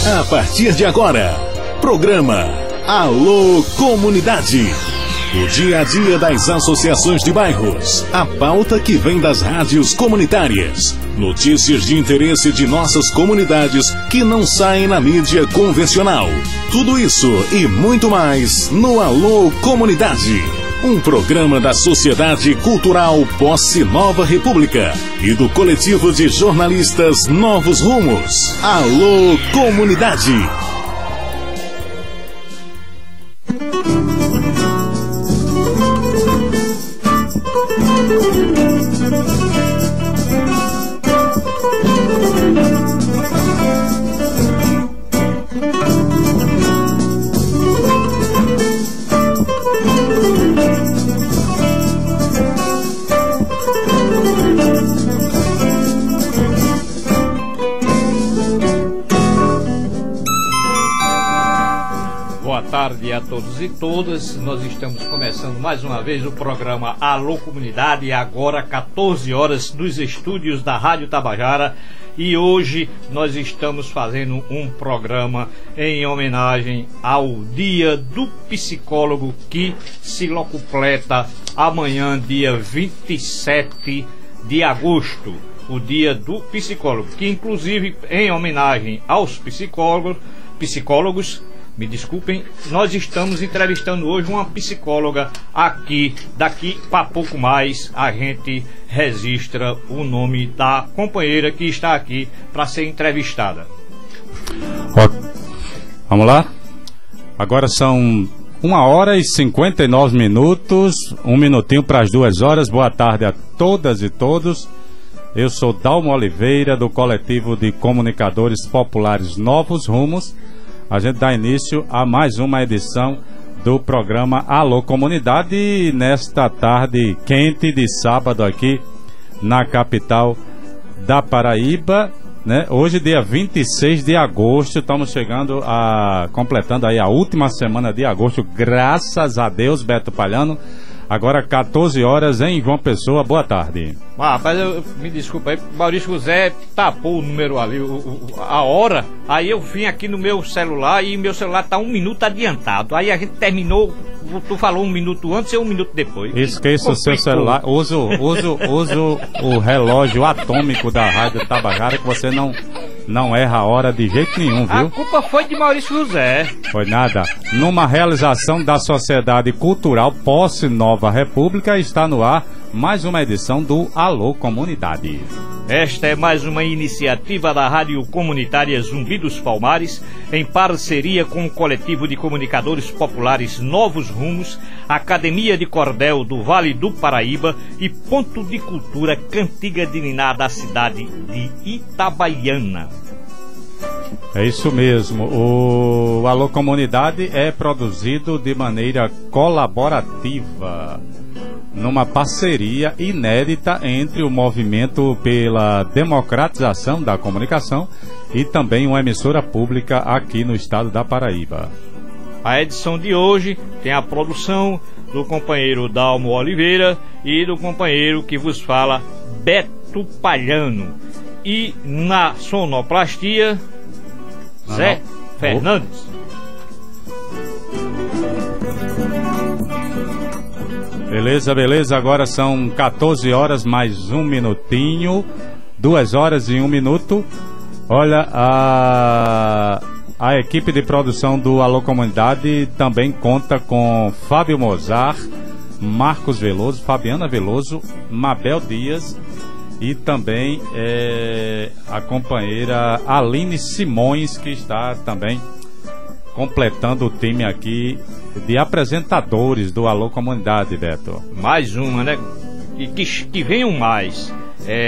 A partir de agora, programa Alô Comunidade. O dia a dia das associações de bairros. A pauta que vem das rádios comunitárias. Notícias de interesse de nossas comunidades que não saem na mídia convencional. Tudo isso e muito mais no Alô Comunidade. Um programa da Sociedade Cultural Posse Nova República e do coletivo de jornalistas Novos Rumos. Alô Comunidade. Boa tarde a todos e todas. Nós estamos começando mais uma vez o programa Alô Comunidade, agora 14 horas, nos estúdios da Rádio Tabajara. E hoje nós estamos fazendo um programa em homenagem ao Dia do Psicólogo, que se completa amanhã, dia 27 de agosto. O Dia do Psicólogo, que inclusive em homenagem aos psicólogos, me desculpem, nós estamos entrevistando hoje uma psicóloga aqui. Daqui para pouco mais a gente registra o nome da companheira que está aqui para ser entrevistada. Vamos lá? Agora são 1h59, um minutinho para as 2h. Boa tarde a todas e todos. Eu sou Dalmo Oliveira, do coletivo de comunicadores populares Novos Rumos. A gente dá início a mais uma edição do programa Alô Comunidade, nesta tarde quente de sábado aqui na capital da Paraíba, né? Hoje, dia 26 de agosto, estamos chegando completando aí a última semana de agosto, graças a Deus, Beto Palhano. Agora 14 horas em João Pessoa. Boa tarde. Rapaz, me desculpa aí, Maurício José tapou o número ali, a hora. Aí eu vim aqui no meu celular e meu celular tá 1 minuto adiantado. Aí a gente terminou, tu falou 1 minuto antes e 1 minuto depois. Esqueça o seu celular, usa o relógio atômico da Rádio Tabajara, que você não erra a hora de jeito nenhum, viu? A culpa foi de Maurício José. Foi nada. Numa realização da Sociedade Cultural Posse Nova República, está no ar mais uma edição do Alô Comunidade. Esta é mais uma iniciativa da Rádio Comunitária Zumbi dos Palmares, em parceria com o coletivo de comunicadores populares Novos Rumos, Academia de Cordel do Vale do Paraíba e Ponto de Cultura Cantiga de Niná da cidade de Itabaiana. É isso mesmo. O Alô Comunidade é produzido de maneira colaborativa, numa parceria inédita entre o Movimento pela Democratização da Comunicação e também uma emissora pública aqui no estado da Paraíba. A edição de hoje tem a produção do companheiro Dalmo Oliveira e do companheiro que vos fala, Beto Palhano. E na sonoplastia, Zé Fernandes. Beleza, agora são 14 horas mais 1 minutinho, 2 horas e 1 minuto. Olha, a equipe de produção do Alô Comunidade também conta com Fábio Mozart, Marcos Veloso, Fabiana Veloso, Mabel Dias e também a companheira Aline Simões, que está também completando o time aqui de apresentadores do Alô Comunidade, Beto. Mais uma, né? Que venham mais.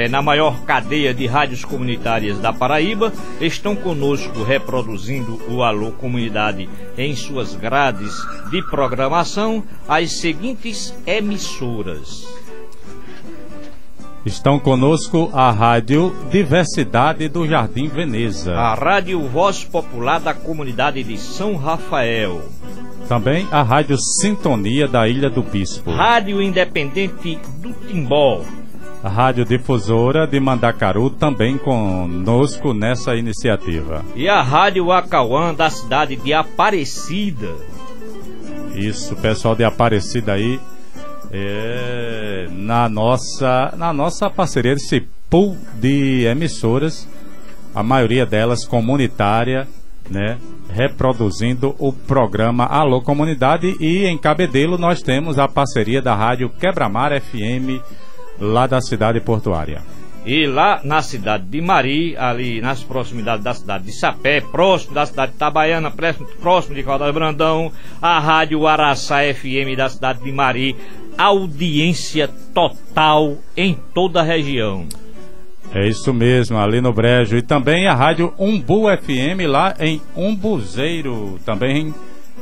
Na maior cadeia de rádios comunitárias da Paraíba, estão conosco reproduzindo o Alô Comunidade em suas grades de programação as seguintes emissoras. Estão conosco a Rádio Diversidade do Jardim Veneza, a Rádio Voz Popular da Comunidade de São Rafael, também a Rádio Sintonia da Ilha do Bispo, Rádio Independente do Timbó, radiodifusora de Mandacaru, também conosco nessa iniciativa. E a Rádio Acauã, da cidade de Aparecida. Isso, pessoal de Aparecida aí, na nossa parceria, esse pool de emissoras, a maioria delas comunitária, né, reproduzindo o programa Alô Comunidade, e em Cabedelo nós temos a parceria da Rádio Quebra-Mar FM, lá da cidade portuária. E lá na cidade de Mari, ali nas proximidades da cidade de Sapé, próximo da cidade de Itabaiana, próximo de Caldas Brandão, a Rádio Araçá FM da cidade de Mari, audiência total em toda a região. É isso mesmo, ali no Brejo. E também a Rádio Umbu FM lá em Umbuzeiro, também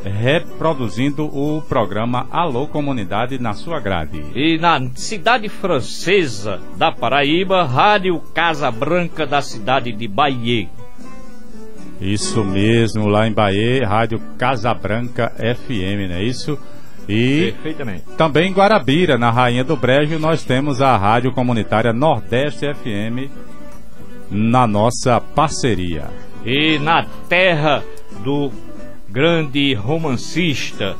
reproduzindo o programa Alô Comunidade na sua grade. E na cidade francesa da Paraíba, Rádio Casa Branca da cidade de Bahia. Isso mesmo, lá em Bahia, Rádio Casa Branca FM, não é isso? E perfeitamente. Também em Guarabira, na Rainha do Brejo, nós temos a Rádio Comunitária Nordeste FM na nossa parceria. E na terra do grande romancista,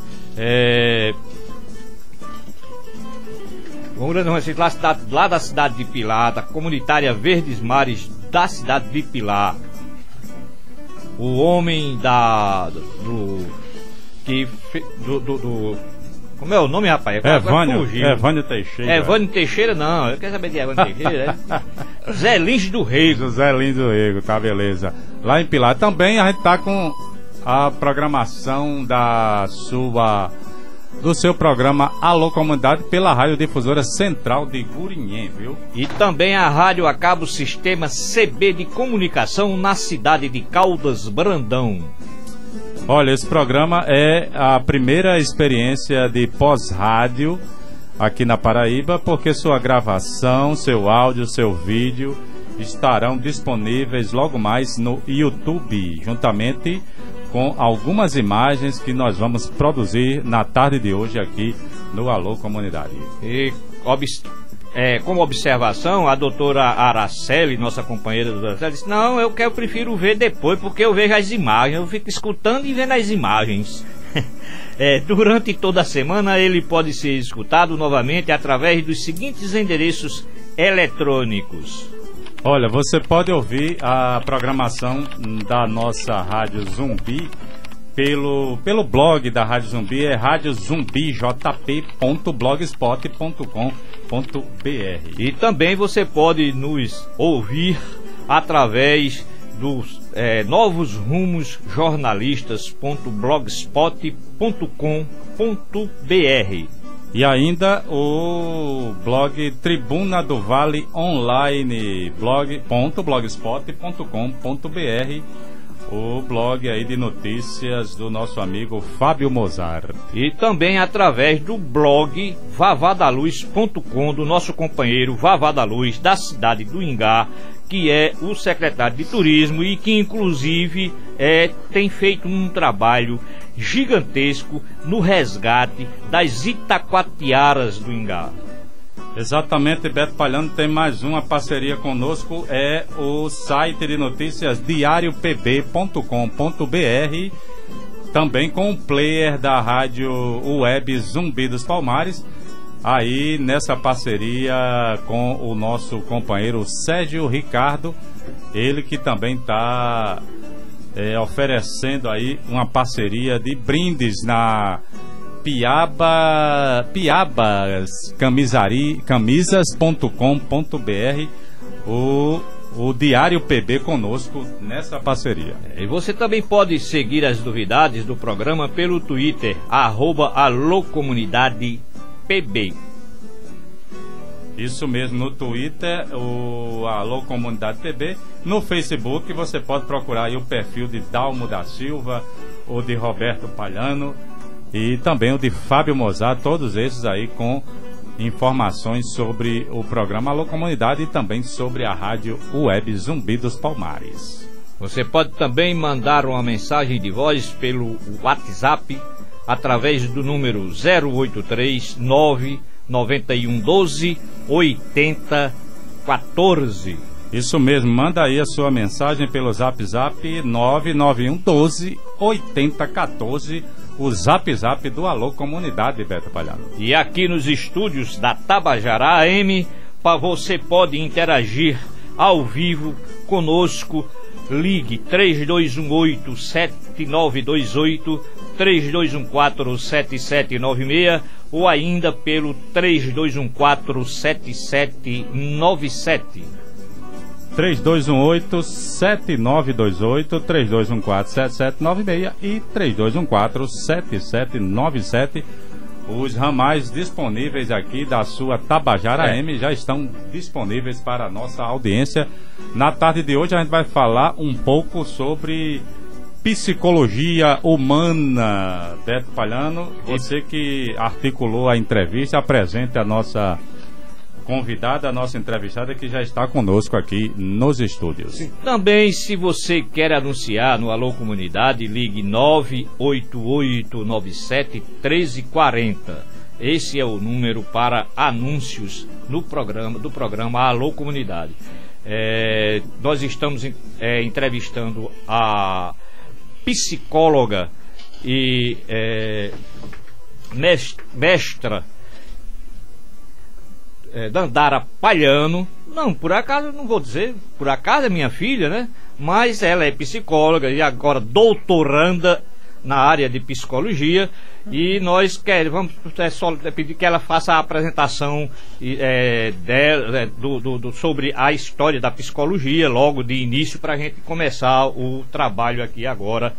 lá da cidade de Pilar, da comunitária Verdes Mares da cidade de Pilar, o homem como é o nome, rapaz? Evânio Teixeira. Evânio Teixeira, não. Eu quero saber de Evânio Teixeira. Zé Lins do Rego. Zé Lins do Rego, tá, beleza. Lá em Pilar também a gente tá com a programação do seu programa Alô Comunidade pela Rádio Difusora Central de Gurinhém, viu? E também a rádio a cabo Sistema CB de Comunicação na cidade de Caldas Brandão. Olha, esse programa é a primeira experiência de pós-rádio aqui na Paraíba, porque sua gravação, seu áudio, seu vídeo estarão disponíveis logo mais no YouTube, juntamente com algumas imagens que nós vamos produzir na tarde de hoje aqui no Alô Comunidade. E como observação, a doutora Araceli, nossa companheira do Araceli, disse: não, eu prefiro ver depois, porque eu vejo as imagens, eu fico escutando e vendo as imagens. Durante toda a semana ele pode ser escutado novamente através dos seguintes endereços eletrônicos. Olha, você pode ouvir a programação da nossa Rádio Zumbi pelo blog da Rádio Zumbi, é radiozumbijp.blogspot.com.br. E também você pode nos ouvir através dos Novos Rumos Jornalistas.blogspot.com.br. E ainda o blog Tribuna do Vale Online, blog.blogspot.com.br, o blog aí de notícias do nosso amigo Fábio Mozart. E também através do blog vavadaluz.com, do nosso companheiro Vavá da Luz, da cidade do Ingá, que é o secretário de turismo e que inclusive tem feito um trabalho gigantesco no resgate das Itacoatiaras do Ingá. Exatamente, Beto Palhano tem mais uma parceria conosco, é o site de notícias diariopb.com.br, também com o player da rádio web Zumbi dos Palmares, aí nessa parceria com o nosso companheiro Sérgio Ricardo, ele que também está oferecendo aí uma parceria de brindes na camisas.com.br, o Diário PB conosco nessa parceria. E você também pode seguir as novidades do programa pelo Twitter, @alocomunidadepb. Isso mesmo, no Twitter, o Alô Comunidade PB. No Facebook você pode procurar aí o perfil de Dalmo da Silva, o de Roberto Palhano e também o de Fábio Mozart, todos esses aí com informações sobre o programa Alô Comunidade e também sobre a rádio web Zumbi dos Palmares. Você pode também mandar uma mensagem de voz pelo WhatsApp através do número 083 9112 8014. Isso mesmo, manda aí a sua mensagem pelo Zap 99112 8014, o Zap do Alô Comunidade, Beto Palhano. E aqui nos estúdios da Tabajara AM, você pode interagir ao vivo conosco. Ligue 3218-7928, 3214-7796 ou ainda pelo 3214-7797. 3218-7928, 3214-7796 e 3214-7797. Os ramais disponíveis aqui da sua Tabajara AM já estão disponíveis para a nossa audiência. Na tarde de hoje a gente vai falar um pouco sobre psicologia humana. Beto Palhano, você que articulou a entrevista, apresente a nossa convidada, a nossa entrevistada que já está conosco aqui nos estúdios. Também, se você quer anunciar no Alô Comunidade, ligue 98897-1340. Esse é o número para anúncios no programa Alô Comunidade. Nós estamos entrevistando a psicóloga e mestra Dandara Palhano. Não, por acaso, não vou dizer, por acaso é minha filha, né? Mas ela é psicóloga e agora doutoranda na área de psicologia. E nós vamos só pedir que ela faça a apresentação sobre a história da psicologia, logo de início, para a gente começar o trabalho aqui agora.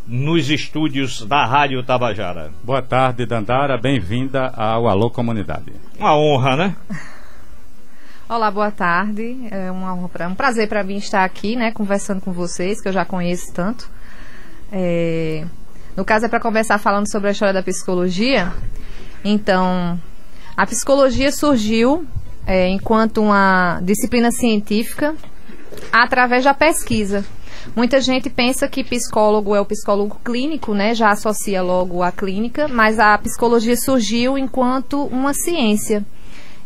Nos estúdios da Rádio Tabajara. Boa tarde, Dandara, bem-vinda ao Alô Comunidade. Uma honra, né? Olá, boa tarde. É um prazer para mim estar aqui, né, conversando com vocês, que eu já conheço tanto. No caso é para conversar falando sobre a história da psicologia. Então, a psicologia surgiu enquanto uma disciplina científica através da pesquisa. Muita gente pensa que psicólogo é o psicólogo clínico, né? Já associa logo a clínica, mas a psicologia surgiu enquanto uma ciência.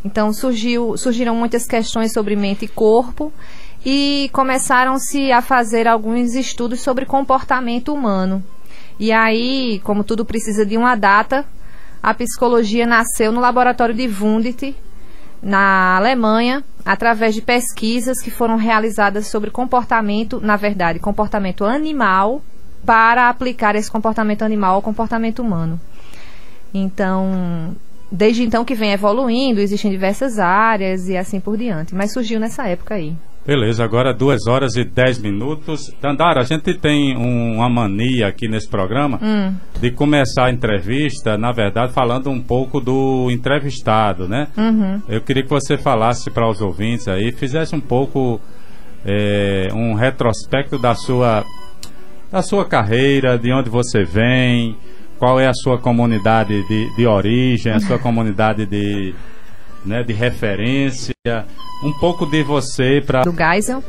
Então surgiram muitas questões sobre mente e corpo e começaram-se a fazer alguns estudos sobre comportamento humano. E aí, como tudo precisa de uma data, a psicologia nasceu no laboratório de Wundt, na Alemanha, através de pesquisas que foram realizadas sobre comportamento, na verdade, comportamento animal, para aplicar esse comportamento animal ao comportamento humano. Então, desde então que vem evoluindo, existem diversas áreas e assim por diante, mas surgiu nessa época aí. Beleza, agora 2h10. Dandara, a gente tem uma mania aqui nesse programa de começar a entrevista, na verdade, falando um pouco do entrevistado, né? Uhum. Eu queria que você falasse para os ouvintes aí, fizesse um pouco um retrospecto da sua carreira, de onde você vem, qual é a sua comunidade de origem, a sua comunidade de referência, um pouco de você para... Do Geisel.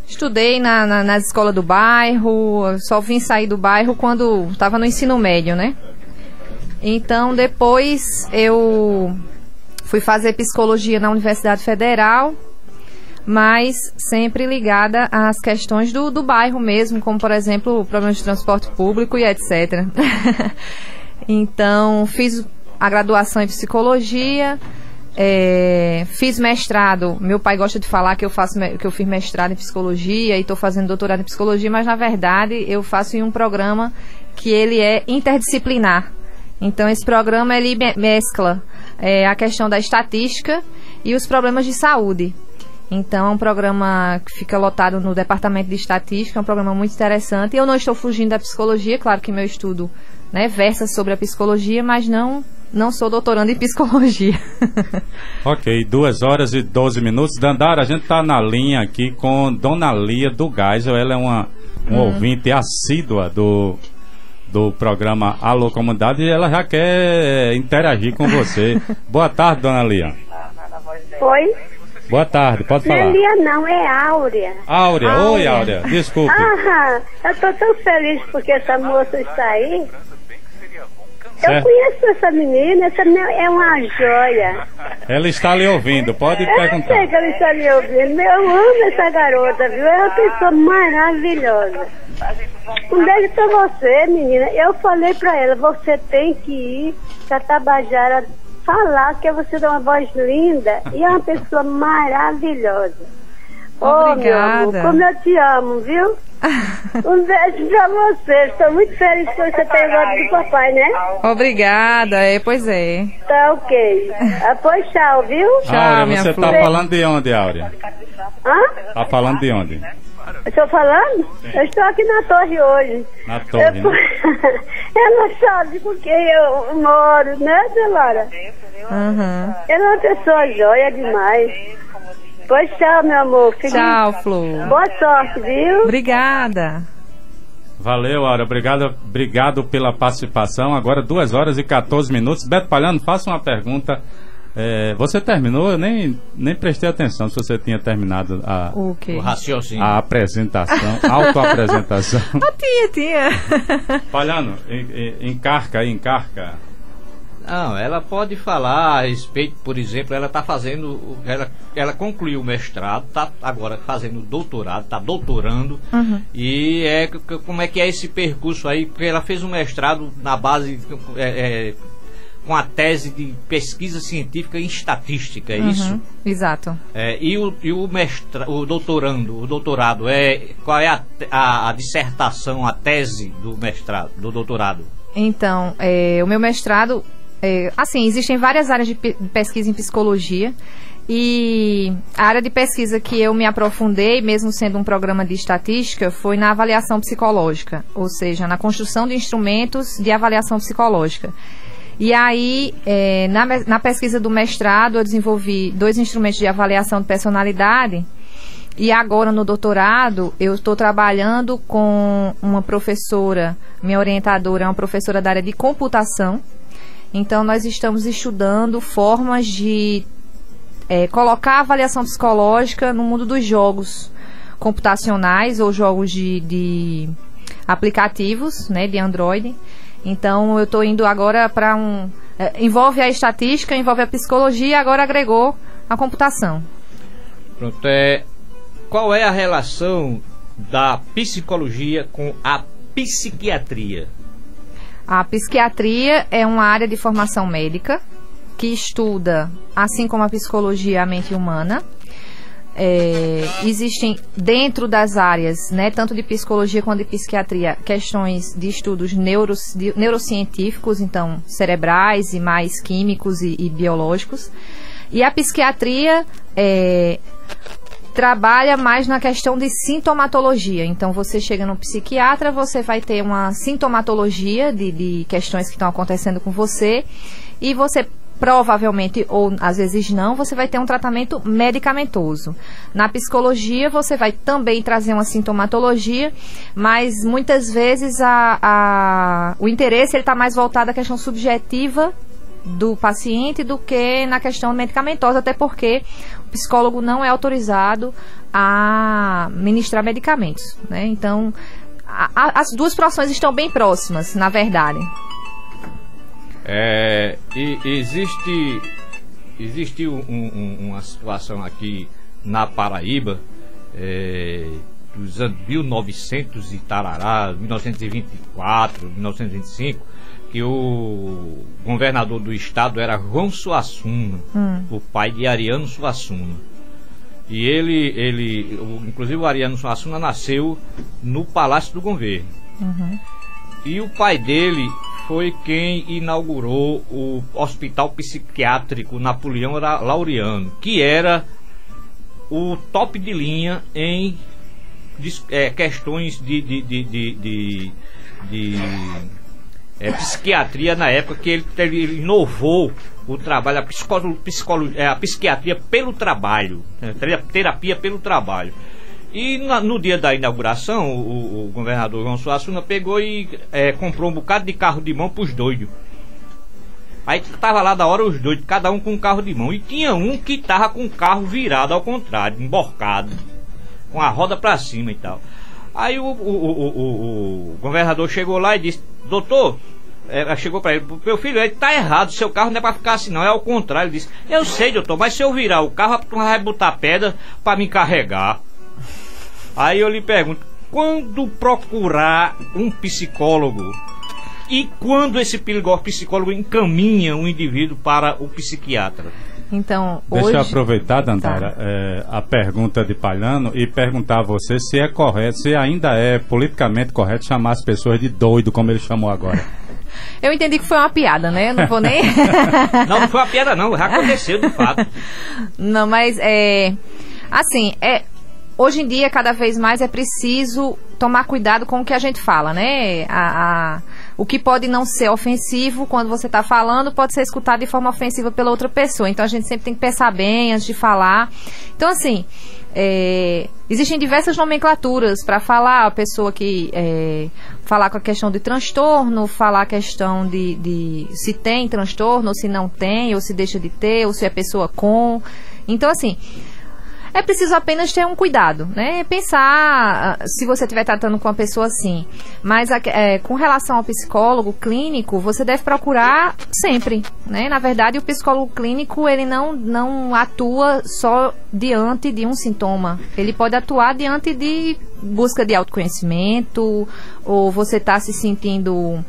Estudei na escola do bairro, só vim sair do bairro quando estava no ensino médio, né? Então, depois eu fui fazer psicologia na Universidade Federal, mas sempre ligada às questões do bairro mesmo, como, por exemplo, problemas de transporte público e etc. Então, fiz a graduação em psicologia, fiz mestrado. Meu pai gosta de falar que eu fiz mestrado em psicologia e estou fazendo doutorado em psicologia, mas na verdade eu faço em um programa que ele é interdisciplinar. Então esse programa ele mescla a questão da estatística e os problemas de saúde. Então é um programa que fica lotado no departamento de estatística, é um programa muito interessante. Eu não estou fugindo da psicologia, claro que meu estudo, né, versa sobre a psicologia, mas não sou doutorando em psicologia. Ok, 2h12. Dandara, a gente está na linha aqui com Dona Lia do Geisel. Ela é uma ouvinte assídua do programa Alô Comunidade e ela já quer interagir com você. Boa tarde, Dona Lia. Oi? Boa tarde, pode falar. Não é Lia não, é Áurea. Áurea, oi Áurea, desculpe. Eu tô tão feliz porque essa moça está aí. Eu conheço essa menina é uma joia. Ela está lhe ouvindo, pode Eu perguntar. sei que ela está me ouvindo. Eu amo essa garota, viu? É uma pessoa maravilhosa. Um beijo pra você, menina. Eu falei pra ela, você tem que ir pra Tabajara falar que você tem uma voz linda e é uma pessoa maravilhosa. Ô, meu amor, como eu te amo, viu? Um beijo pra você. Estou muito feliz que você tenha voto do papai, né? Obrigada, pois é. Tá ok. Pois tchau, viu? Tchau, Áurea, minha você flor. tá falando de onde, Áurea? Hã? Tá falando de onde? Estou falando? Eu estou aqui na torre hoje. Na torre, né? Ela sabe porque eu moro, né, Delora? Uhum. Ela é uma pessoa joia demais. Pois tchau, meu amor. Tchau, Flor. Boa sorte, viu? Obrigada. Valeu, Áurea. Obrigado pela participação. Agora 2 horas e 14 minutos. Beto Palhano, faça uma pergunta. Você terminou? Eu nem prestei atenção se você tinha terminado O quê? O raciocínio. a apresentação, autoapresentação. Tinha. Palhano, encarca. Não, ela pode falar a respeito, por exemplo, ela está fazendo, ela concluiu o mestrado, está agora fazendo doutorado, está doutorando, e como é que é esse percurso aí, porque ela fez um mestrado na base, com a tese de pesquisa científica em estatística, é isso? Exato. E o doutorado, qual é a dissertação, a tese do mestrado, do doutorado? Então, o meu mestrado... assim, existem várias áreas de pesquisa em psicologia e a área de pesquisa que eu me aprofundei, mesmo sendo um programa de estatística, foi na avaliação psicológica, ou seja, na construção de instrumentos de avaliação psicológica. E aí, na pesquisa do mestrado, eu desenvolvi 2 instrumentos de avaliação de personalidade. E agora, no doutorado, eu estou trabalhando com uma professora, minha orientadora é uma professora da área de computação. Então, nós estamos estudando formas de colocar a avaliação psicológica no mundo dos jogos computacionais ou jogos de aplicativos, né, de Android. Então, eu estou indo agora para envolve a estatística, envolve a psicologia e agora agregou a computação. Pronto, qual é a relação da psicologia com a psiquiatria? A psiquiatria é uma área de formação médica que estuda, assim como a psicologia, a mente humana. Existem dentro das áreas, né, tanto de psicologia quanto de psiquiatria, questões de estudos neurocientíficos, então cerebrais e mais químicos e biológicos. E a psiquiatria trabalha mais na questão de sintomatologia. Então, você chega no psiquiatra, você vai ter uma sintomatologia de questões que estão acontecendo com você e você provavelmente, ou às vezes não, você vai ter um tratamento medicamentoso. Na psicologia, você vai também trazer uma sintomatologia, mas muitas vezes o interesse está mais voltado à questão subjetiva do paciente do que na questão medicamentosa, até porque o psicólogo não é autorizado a ministrar medicamentos, né? Então, as duas profissões estão bem próximas, na verdade. Existe uma situação aqui na Paraíba, dos anos 1900 e tarará, 1924, 1925, que o governador do estado era João Suassuna, o pai de Ariano Suassuna. E inclusive o Ariano Suassuna nasceu no Palácio do Governo. E o pai dele foi quem inaugurou o Hospital Psiquiátrico Napoleão Laureano, que era o top de linha em questões de psiquiatria na época, que ele inovou o trabalho, a psiquiatria pelo trabalho, terapia pelo trabalho. E no dia da inauguração, o governador João Suassuna pegou e comprou um bocado de carro de mão pros doidos. Aí tava lá da hora os doidos, cada um com um carro de mão. E tinha um que tava com o carro virado ao contrário, emborcado, com a roda pra cima e tal. Aí o governador chegou lá e disse: doutor, ela chegou para ele, meu filho, ele tá errado, seu carro não é para ficar assim não, é ao contrário. Ele disse, eu sei, doutor, mas se eu virar o carro, tu vai botar pedra para me carregar. Aí eu lhe pergunto, quando procurar um psicólogo e quando esse psicólogo encaminha um indivíduo para o psiquiatra? Então, Deixa eu aproveitar, Dandara, a pergunta de Palhano e perguntar a você se é correto, se ainda é politicamente correto chamar as pessoas de doido, como ele chamou agora. Eu entendi que foi uma piada, né? Eu não vou nem... Não foi uma piada não, já aconteceu de fato. Não, mas assim, hoje em dia cada vez mais é preciso tomar cuidado com o que a gente fala, né? O que pode não ser ofensivo quando você está falando pode ser escutado de forma ofensiva pela outra pessoa. Então a gente sempre tem que pensar bem antes de falar. Então assim, existem diversas nomenclaturas para falar. A pessoa que falar com a questão de transtorno, falar a questão de se tem transtorno ou se não tem, ou se deixa de ter, ou se é pessoa com. Então assim, é preciso apenas ter um cuidado, né? Pensar se você estiver tratando com uma pessoa assim. Mas com relação ao psicólogo clínico, você deve procurar sempre, né? Na verdade, o psicólogo clínico, ele não atua só diante de um sintoma. Ele pode atuar diante de busca de autoconhecimento, ou você está se sentindo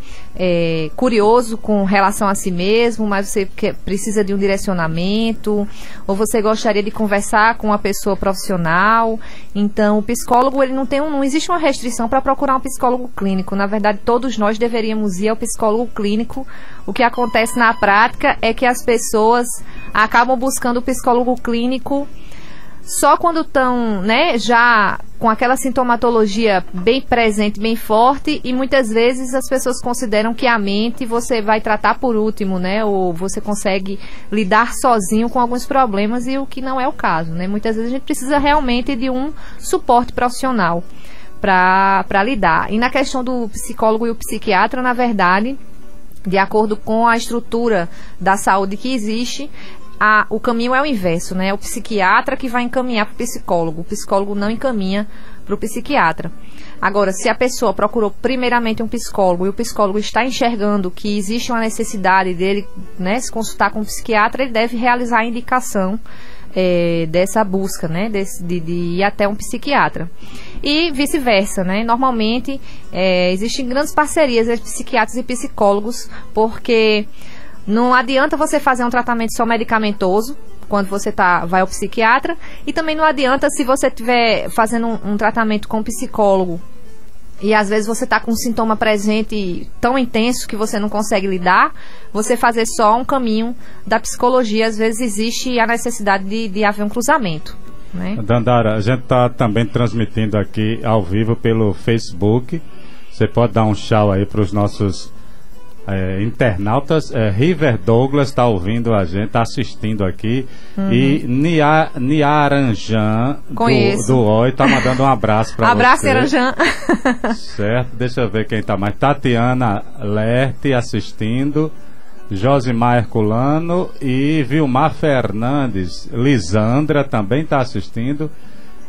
curioso com relação a si mesmo, mas você precisa de um direcionamento, ou você gostaria de conversar com uma pessoa profissional. Então o psicólogo, ele não existe uma restrição para procurar um psicólogo clínico. Na verdade, todos nós deveríamos ir ao psicólogo clínico. O que acontece na prática é que as pessoas acabam buscando o psicólogo clínico só quando estão, né, já com aquela sintomatologia bem presente, bem forte, e muitas vezes as pessoas consideram que a mente você vai tratar por último, né, ou você consegue lidar sozinho com alguns problemas, e o que não é o caso, né. Muitas vezes a gente precisa realmente de um suporte profissional para lidar. E na questão do psicólogo e o psiquiatra, na verdade, de acordo com a estrutura da saúde que existe, o caminho é o inverso, né? É o psiquiatra que vai encaminhar para o psicólogo. O psicólogo não encaminha para o psiquiatra. Agora, se a pessoa procurou primeiramente um psicólogo e o psicólogo está enxergando que existe uma necessidade dele, né, se consultar com o psiquiatra, ele deve realizar a indicação dessa busca, né, de ir até um psiquiatra. E vice-versa, né? Normalmente existem grandes parcerias entre psiquiatras e psicólogos, porque não adianta você fazer um tratamento só medicamentoso quando você vai ao psiquiatra, e também não adianta, se você estiver fazendo um tratamento com um psicólogo e às vezes você está com um sintoma presente tão intenso que você não consegue lidar, você fazer só um caminho da psicologia. Às vezes existe a necessidade de haver um cruzamento, né? Dandara, a gente está também transmitindo aqui ao vivo pelo Facebook. Você pode dar um tchau aí para os nossos internautas. River Douglas está ouvindo a gente, está assistindo aqui. E Niaranjan do OI está mandando um abraço para você. Abraço, Niaranjan. Certo, deixa eu ver quem está mais. Tatiana Lerte assistindo, Josimar Herculano e Vilmar Fernandes. Lisandra também está assistindo.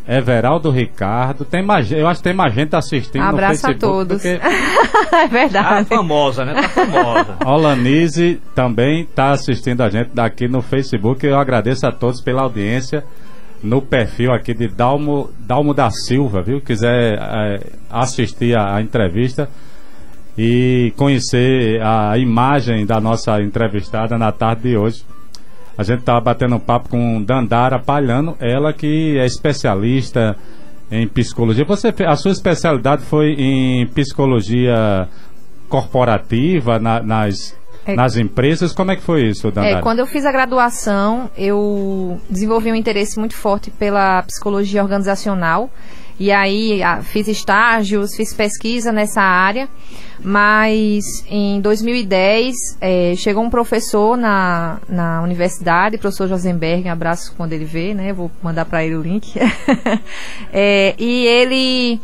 Everaldo Ricardo, eu acho que tem mais gente assistindo no Facebook. Abraço a todos. É verdade. Tá famosa, né? Tá famosa. Olanise também está assistindo a gente daqui no Facebook. Eu agradeço a todos pela audiência no perfil aqui de Dalmo da Silva, viu? Quiser assistir a entrevista e conhecer a imagem da nossa entrevistada na tarde de hoje. A gente estava batendo um papo com Dandara Palhano, ela que é especialista em psicologia. A sua especialidade foi em psicologia corporativa nas empresas. Como é que foi isso, Dandara? Quando eu fiz a graduação, eu desenvolvi um interesse muito forte pela psicologia organizacional. E aí fiz estágios, fiz pesquisa nessa área, mas em 2010 chegou um professor na universidade, professor Josenberg, um abraço quando ele vê, né? Vou mandar para ele o link. E ele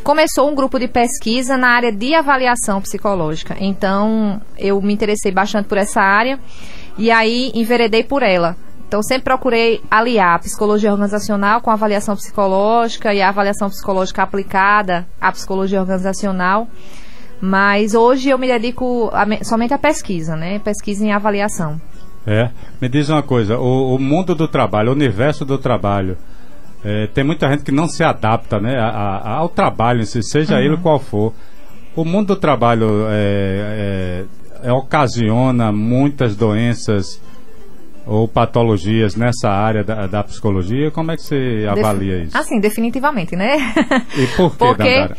começou um grupo de pesquisa na área de avaliação psicológica. Então eu me interessei bastante por essa área e aí enveredei por ela. Então, sempre procurei aliar a psicologia organizacional com a avaliação psicológica e a avaliação psicológica aplicada à psicologia organizacional Mas hoje eu me dedico somente à pesquisa, né? Pesquisa em avaliação. Me diz uma coisa, o mundo do trabalho, o universo do trabalho, tem muita gente que não se adapta, né, ao trabalho em si, seja ele qual for. O mundo do trabalho ocasiona muitas doenças ou patologias nessa área da psicologia. Como é que você avalia isso? Assim, definitivamente, né? E por quê, Porque Dandara?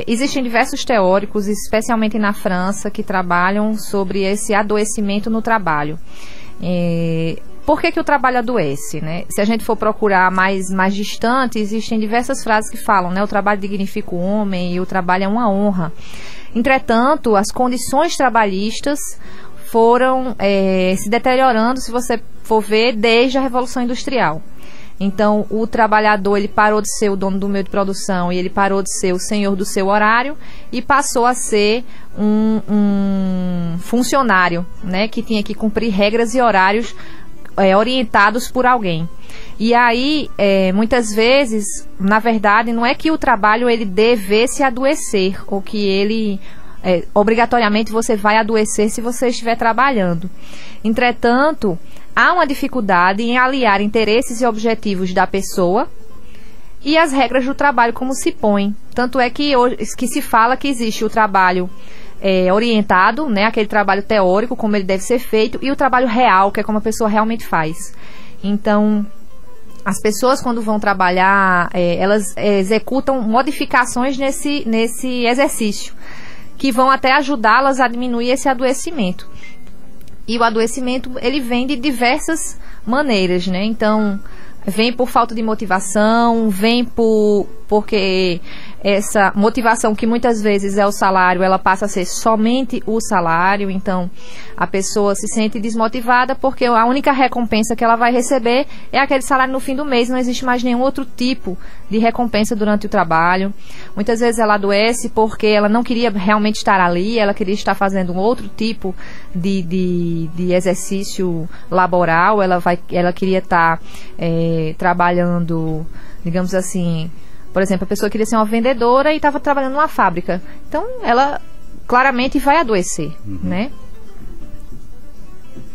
Existem diversos teóricos, especialmente na França, que trabalham sobre esse adoecimento no trabalho. Por que o trabalho adoece, né? Se a gente for procurar mais distante, existem diversas frases que falam, né? O trabalho dignifica o homem e o trabalho é uma honra. Entretanto, as condições trabalhistas foram se deteriorando, se você for ver, desde a Revolução Industrial. Então, o trabalhador, ele parou de ser o dono do meio de produção e ele parou de ser o senhor do seu horário e passou a ser um funcionário, né, que tinha que cumprir regras e horários orientados por alguém. E aí, muitas vezes, na verdade, não é que o trabalho ele devesse adoecer ou que ele... obrigatoriamente você vai adoecer se você estiver trabalhando. Entretanto, há uma dificuldade em aliar interesses e objetivos da pessoa e as regras do trabalho como se põe. Tanto é que hoje que se fala que existe o trabalho orientado, né, aquele trabalho teórico, como ele deve ser feito, e o trabalho real, que é como a pessoa realmente faz. Então, as pessoas, quando vão trabalhar, elas executam modificações nesse exercício, que vão até ajudá-las a diminuir esse adoecimento. E o adoecimento, ele vem de diversas maneiras, né? Então, vem por falta de motivação, vem porque essa motivação, que muitas vezes é o salário, ela passa a ser somente o salário. Então, a pessoa se sente desmotivada porque a única recompensa que ela vai receber é aquele salário no fim do mês. Não existe mais nenhum outro tipo de recompensa durante o trabalho. Muitas vezes ela adoece porque ela não queria realmente estar ali, ela queria estar fazendo um outro tipo de exercício laboral. Ela queria estar trabalhando, digamos assim, por exemplo, a pessoa queria ser uma vendedora e estava trabalhando numa fábrica. Então, ela claramente vai adoecer, né?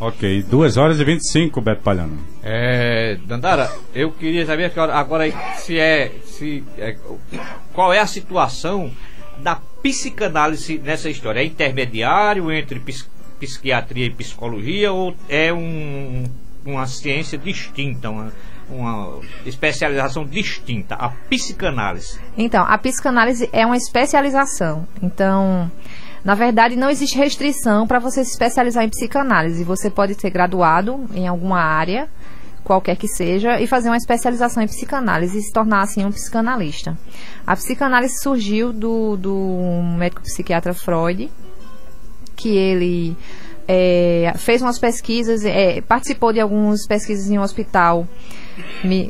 Ok, 2h25, Beto Palhano. Dandara, eu queria saber agora qual é a situação da psicanálise nessa história. É intermediário entre psiquiatria e psicologia ou é uma ciência distinta, uma especialização distinta, a psicanálise? Então, a psicanálise é uma especialização. Então, na verdade, não existe restrição para você se especializar em psicanálise. Você pode ser graduado em alguma área, qualquer que seja, e fazer uma especialização em psicanálise e se tornar, assim, um psicanalista. A psicanálise surgiu do médico psiquiatra Freud, que ele fez umas pesquisas, participou de algumas pesquisas em um hospital.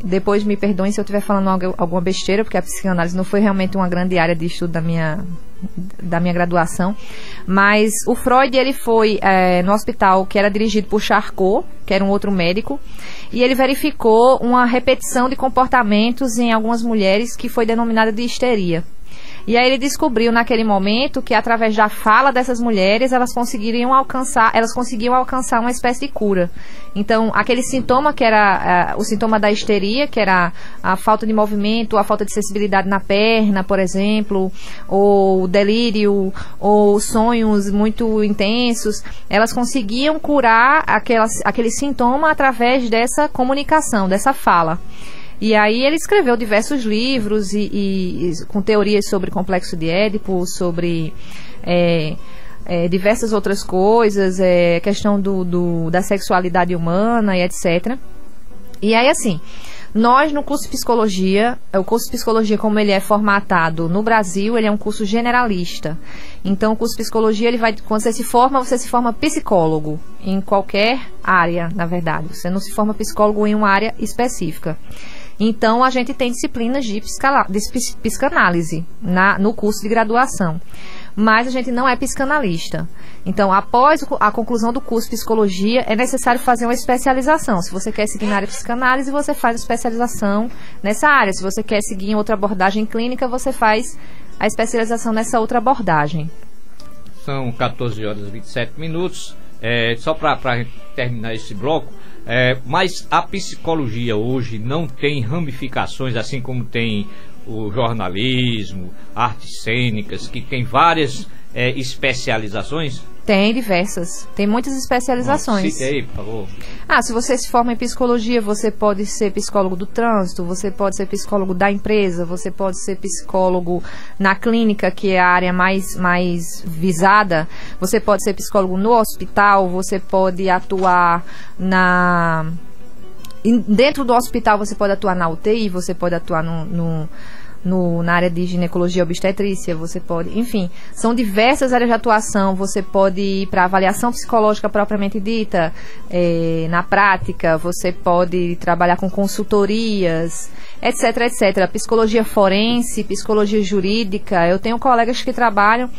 Depois me perdoem se eu estiver falando alguma besteira, porque a psicanálise não foi realmente uma grande área de estudo da minha graduação. Mas o Freud, ele foi no hospital que era dirigido por Charcot, que era um outro médico, e ele verificou uma repetição de comportamentos em algumas mulheres que foi denominada de histeria. E aí ele descobriu naquele momento que através da fala dessas mulheres elas conseguiam alcançar uma espécie de cura. Então, aquele sintoma que era o sintoma da histeria, que era a falta de movimento, a falta de sensibilidade na perna, por exemplo, ou delírio, ou sonhos muito intensos, elas conseguiam curar aquele sintoma através dessa comunicação, dessa fala. E aí ele escreveu diversos livros e com teorias sobre complexo de Édipo, sobre diversas outras coisas, questão da sexualidade humana e etc. E aí, assim, nós no curso de psicologia, o curso de psicologia, como ele é formatado no Brasil, ele é um curso generalista. Então, o curso de psicologia, quando você se forma psicólogo em qualquer área, na verdade. Você não se forma psicólogo em uma área específica. Então, a gente tem disciplinas de psicanálise no curso de graduação. Mas a gente não é psicanalista. Então, após a conclusão do curso de psicologia, é necessário fazer uma especialização. Se você quer seguir na área de psicanálise, você faz especialização nessa área. Se você quer seguir em outra abordagem clínica, você faz a especialização nessa outra abordagem. São 14 horas e 27 minutos. Só para terminar esse bloco, mas a psicologia hoje não tem ramificações, assim como tem o jornalismo, artes cênicas, que tem várias especializações? Tem diversas, tem muitas especializações. Cite aí, por favor. Se você se forma em psicologia, você pode ser psicólogo do trânsito, você pode ser psicólogo da empresa, você pode ser psicólogo na clínica, que é a área mais visada, você pode ser psicólogo no hospital, você pode atuar dentro do hospital, você pode atuar na UTI, você pode atuar na área de ginecologia e obstetrícia, você pode, enfim, são diversas áreas de atuação. Você pode ir para avaliação psicológica propriamente dita, na prática, você pode trabalhar com consultorias, etc, etc. Psicologia forense, psicologia jurídica. Eu tenho colegas que trabalham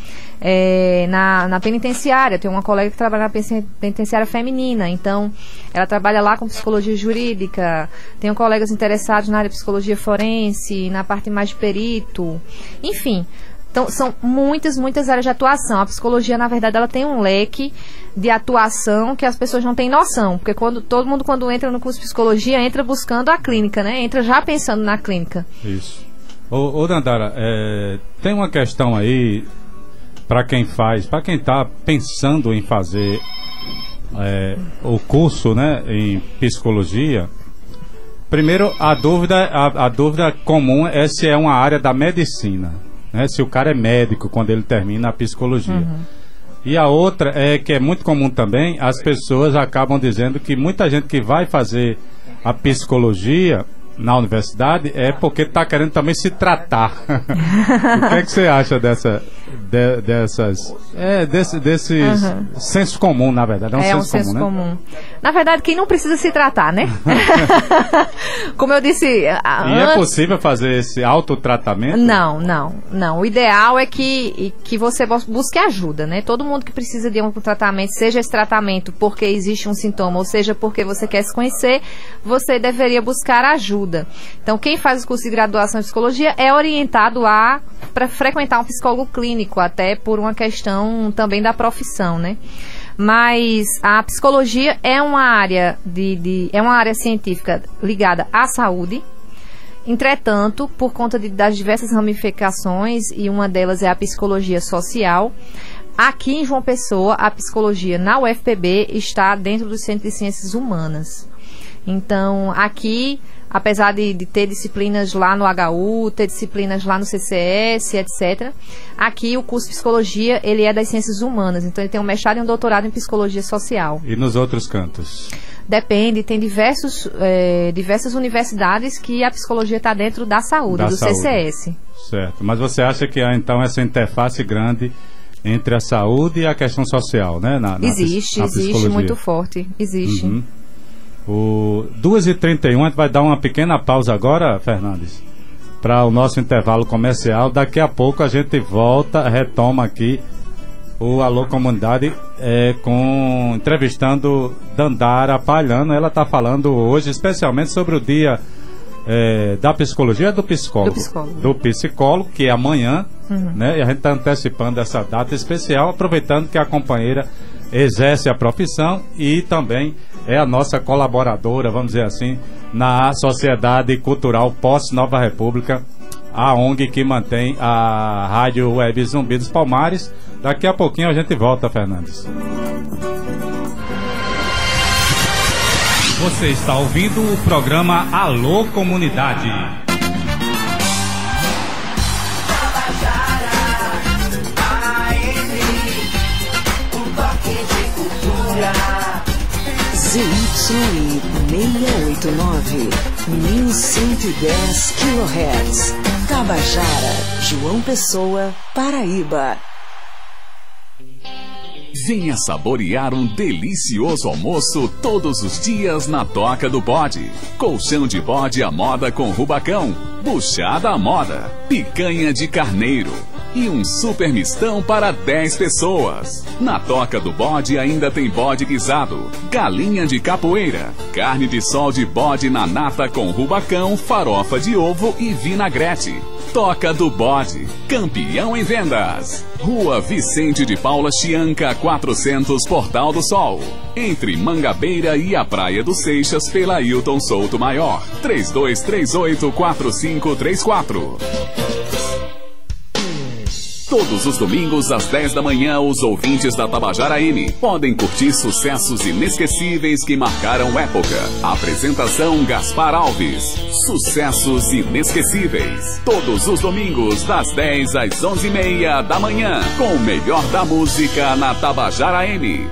na penitenciária. Tem uma colega que trabalha na penitenciária feminina, então ela trabalha lá com psicologia jurídica. Tenho colegas interessados na área de psicologia forense, na parte mais de perito, enfim. Então, são muitas áreas de atuação. A psicologia, na verdade, ela tem um leque de atuação que as pessoas não têm noção, porque todo mundo, quando entra no curso de psicologia, entra buscando a clínica, né? Entra já pensando na clínica. Isso. Ô Dandara, tem uma questão aí para quem está pensando em fazer o curso, né, em psicologia. Primeiro, a dúvida comum é se é uma área da medicina, né? Se o cara é médico quando ele termina a psicologia. Uhum. E a outra é que é muito comum também, as pessoas acabam dizendo que muita gente que vai fazer a psicologia na universidade é porque está querendo também se tratar. O que é que você acha desses senso comum, na verdade? É um senso comum, né? Na verdade, quem não precisa se tratar, né? Como eu disse... E é possível fazer esse autotratamento? Não. O ideal é que você busque ajuda, né? Todo mundo que precisa de um tratamento, seja esse tratamento porque existe um sintoma, ou seja porque você quer se conhecer, você deveria buscar ajuda. Então, quem faz o curso de graduação em psicologia é orientado para frequentar um psicólogo clínico, até por uma questão também da profissão, né? Mas a psicologia é uma área é uma área científica ligada à saúde. Entretanto, por conta das diversas ramificações, e uma delas é a psicologia social, aqui em João Pessoa, a psicologia na UFPB está dentro do Centro de Ciências Humanas. Então, aqui, apesar de ter disciplinas lá no HU, ter disciplinas lá no CCS, etc., aqui o curso de psicologia, ele é das ciências humanas. Então, ele tem um mestrado e um doutorado em psicologia social. E nos outros cantos? Depende, tem diversas universidades que a psicologia está dentro da saúde, do CCS. Certo, mas você acha que há, então, essa interface grande entre a saúde e a questão social, né? Existe muito forte, existe. Uhum. 2h31, a gente vai dar uma pequena pausa agora, Fernandes, para o nosso intervalo comercial. Daqui a pouco a gente retoma aqui o Alô Comunidade, entrevistando Dandara Palhano. Ela está falando hoje especialmente sobre o dia da psicologia do psicólogo. Do psicólogo, que é amanhã, né? E a gente está antecipando essa data especial, aproveitando que a companheira exerce a profissão e também é a nossa colaboradora, vamos dizer assim, na Sociedade Cultural Pós-Nova República, a ONG que mantém a Rádio Web Zumbi dos Palmares. Daqui a pouquinho a gente volta, Fernandes. Você está ouvindo o programa Alô Comunidade. ZYI 689, 1110 kHz, Tabajara, João Pessoa, Paraíba. Venha saborear um delicioso almoço todos os dias na Toca do Bode. Colchão de bode à moda com rubacão, buchada à moda, picanha de carneiro e um super mistão para 10 pessoas. Na Toca do Bode ainda tem bode guisado, galinha de capoeira, carne de sol de bode na nata com rubacão, farofa de ovo e vinagrete. Toca do Bode, campeão em vendas. Rua Vicente de Paula Chianca, 400, Portal do Sol. Entre Mangabeira e a Praia do Seixas, pela Ailton Souto Maior. 3238-4534. Todos os domingos, às 10 da manhã, os ouvintes da Tabajara M podem curtir sucessos inesquecíveis que marcaram época. Apresentação Gaspar Alves. Sucessos inesquecíveis. Todos os domingos, das 10 às 11h30 da manhã, com o melhor da música na Tabajara M.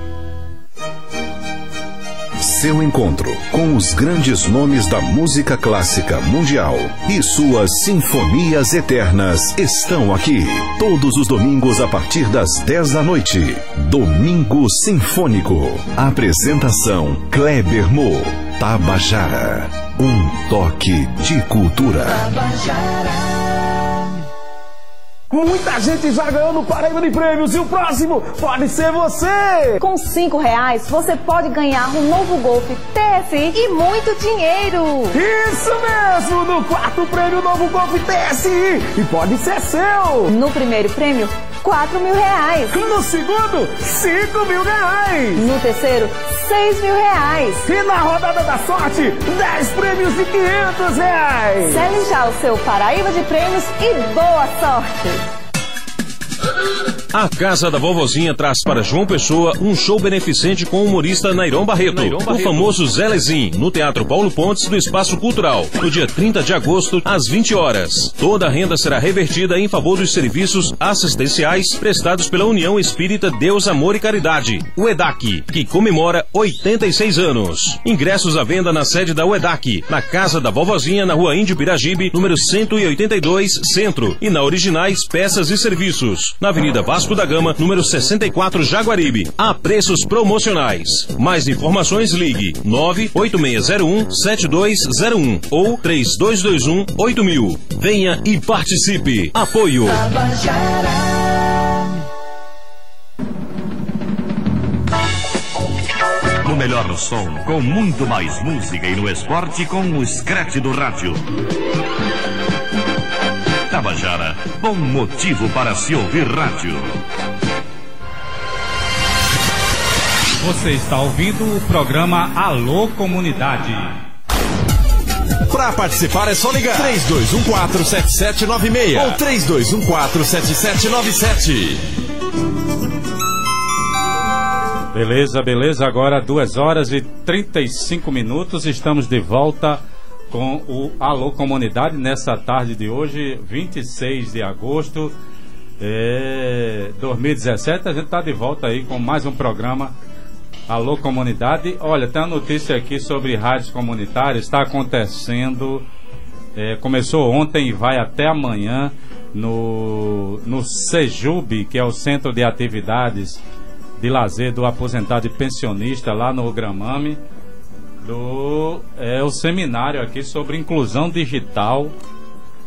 Seu encontro com os grandes nomes da música clássica mundial e suas sinfonias eternas estão aqui. Todos os domingos a partir das 10 da noite. Domingo Sinfônico. Apresentação Kleber Mo. Tabajara. Um toque de cultura. Tabajara. Muita gente já ganhou no Paraíba de Prêmios e o próximo pode ser você! Com R$5 você pode ganhar um novo Golf TSI e muito dinheiro! Isso mesmo! No quarto prêmio, novo Golf TSI! E pode ser seu! No primeiro prêmio, R$4.000! No segundo, R$5.000! No terceiro, R$6.000! E na rodada da sorte, 10 prêmios de R$500! Sele já o seu Paraíba de Prêmios e boa sorte! A Casa da Vovozinha traz para João Pessoa um show beneficente com o humorista Nairon Barreto, o famoso Zé Lezin, no Teatro Paulo Pontes do Espaço Cultural, no dia 30 de agosto, às 20 horas. Toda a renda será revertida em favor dos serviços assistenciais prestados pela União Espírita Deus, Amor e Caridade, o EDAC, que comemora 86 anos. Ingressos à venda na sede da UEDAC, na Casa da Vovozinha, na Rua Índio Piragibe, número 182, Centro, e na Originais Peças e Serviços, na Avenida Vasco da Gama, número 64, Jaguaribe, a preços promocionais. Mais informações, ligue 98601-7201 ou 3221-8000. Venha e participe. Apoio No melhor som, com muito mais música, e no esporte com o Scratch do rádio. Tabajara, bom motivo para se ouvir rádio. Você está ouvindo o programa Alô Comunidade. Para participar é só ligar 3214-7796 ou 3214-7797. Beleza, agora 2h35, estamos de volta com o Alô Comunidade nessa tarde de hoje, 26 de agosto de 2017. A gente está de volta aí com mais um programa Alô Comunidade. Olha, tem uma notícia aqui sobre rádios comunitárias. Está acontecendo, começou ontem e vai até amanhã no Sejub, que é o Centro de Atividades de Lazer do Aposentado e Pensionista, lá no Gramame. O seminário aqui sobre inclusão digital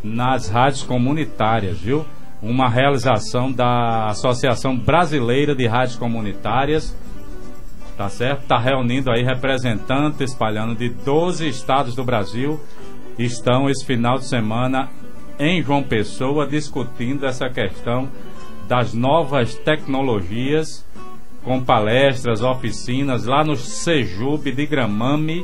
nas rádios comunitárias, viu? Uma realização da Associação Brasileira de Rádios Comunitárias, tá certo? Tá reunindo aí representantes espalhando de 12 estados do Brasil. Estão esse final de semana em João Pessoa discutindo essa questão das novas tecnologias, com palestras, oficinas lá no Sejub de Gramame,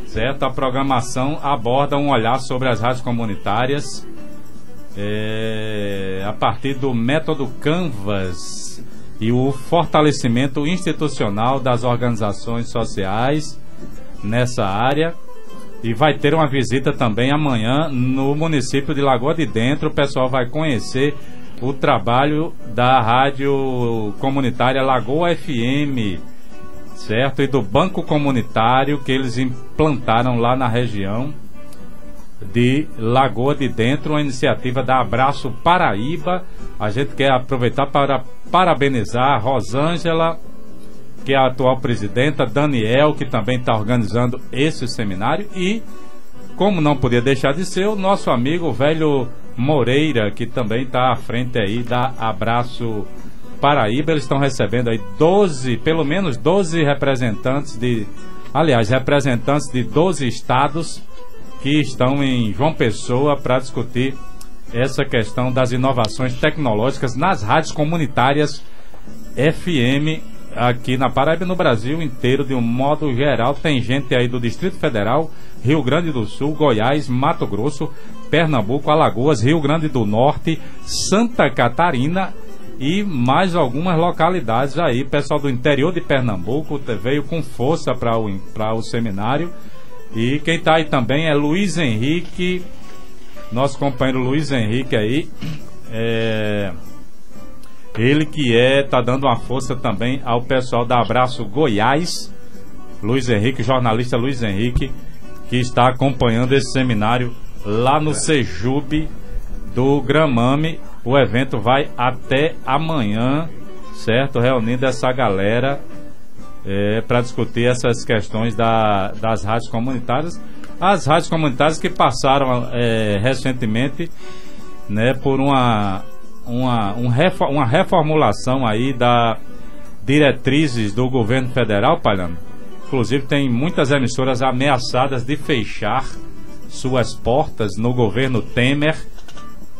certo? A programação aborda um olhar sobre as rádios comunitárias a partir do método Canvas e o fortalecimento institucional das organizações sociais nessa área. E vai ter uma visita também amanhã no município de Lagoa de Dentro. O pessoal vai conhecer o trabalho da rádio comunitária Lagoa FM, certo? E do banco comunitário que eles implantaram lá na região de Lagoa de Dentro, uma iniciativa da Abraço Paraíba. A gente quer aproveitar para parabenizar a Rosângela, que é a atual presidenta, Daniel, que também está organizando esse seminário, e, como não podia deixar de ser, o nosso amigo velho Moreira, que também está à frente aí da Abraço Paraíba. Eles estão recebendo aí pelo menos 12 representantes representantes de 12 estados que estão em João Pessoa para discutir essa questão das inovações tecnológicas nas rádios comunitárias FM aqui na Paraíba e no Brasil inteiro, de um modo geral. Tem gente aí do Distrito Federal, Rio Grande do Sul, Goiás, Mato Grosso, Pernambuco, Alagoas, Rio Grande do Norte, Santa Catarina e mais algumas localidades aí. Pessoal do interior de Pernambuco veio com força para o seminário. E quem está aí também é Luiz Henrique, nosso companheiro Luiz Henrique aí, ele que está dando uma força também ao pessoal da Abraço Goiás, Luiz Henrique, jornalista Luiz Henrique, que está acompanhando esse seminário lá no Sejube do Gramame. O evento vai até amanhã, certo? Reunindo essa galera para discutir essas questões das rádios comunitárias. As rádios comunitárias que passaram recentemente, né, por uma reformulação aí da diretrizes do governo federal, Palhano. Inclusive tem muitas emissoras ameaçadas de fechar suas portas no governo Temer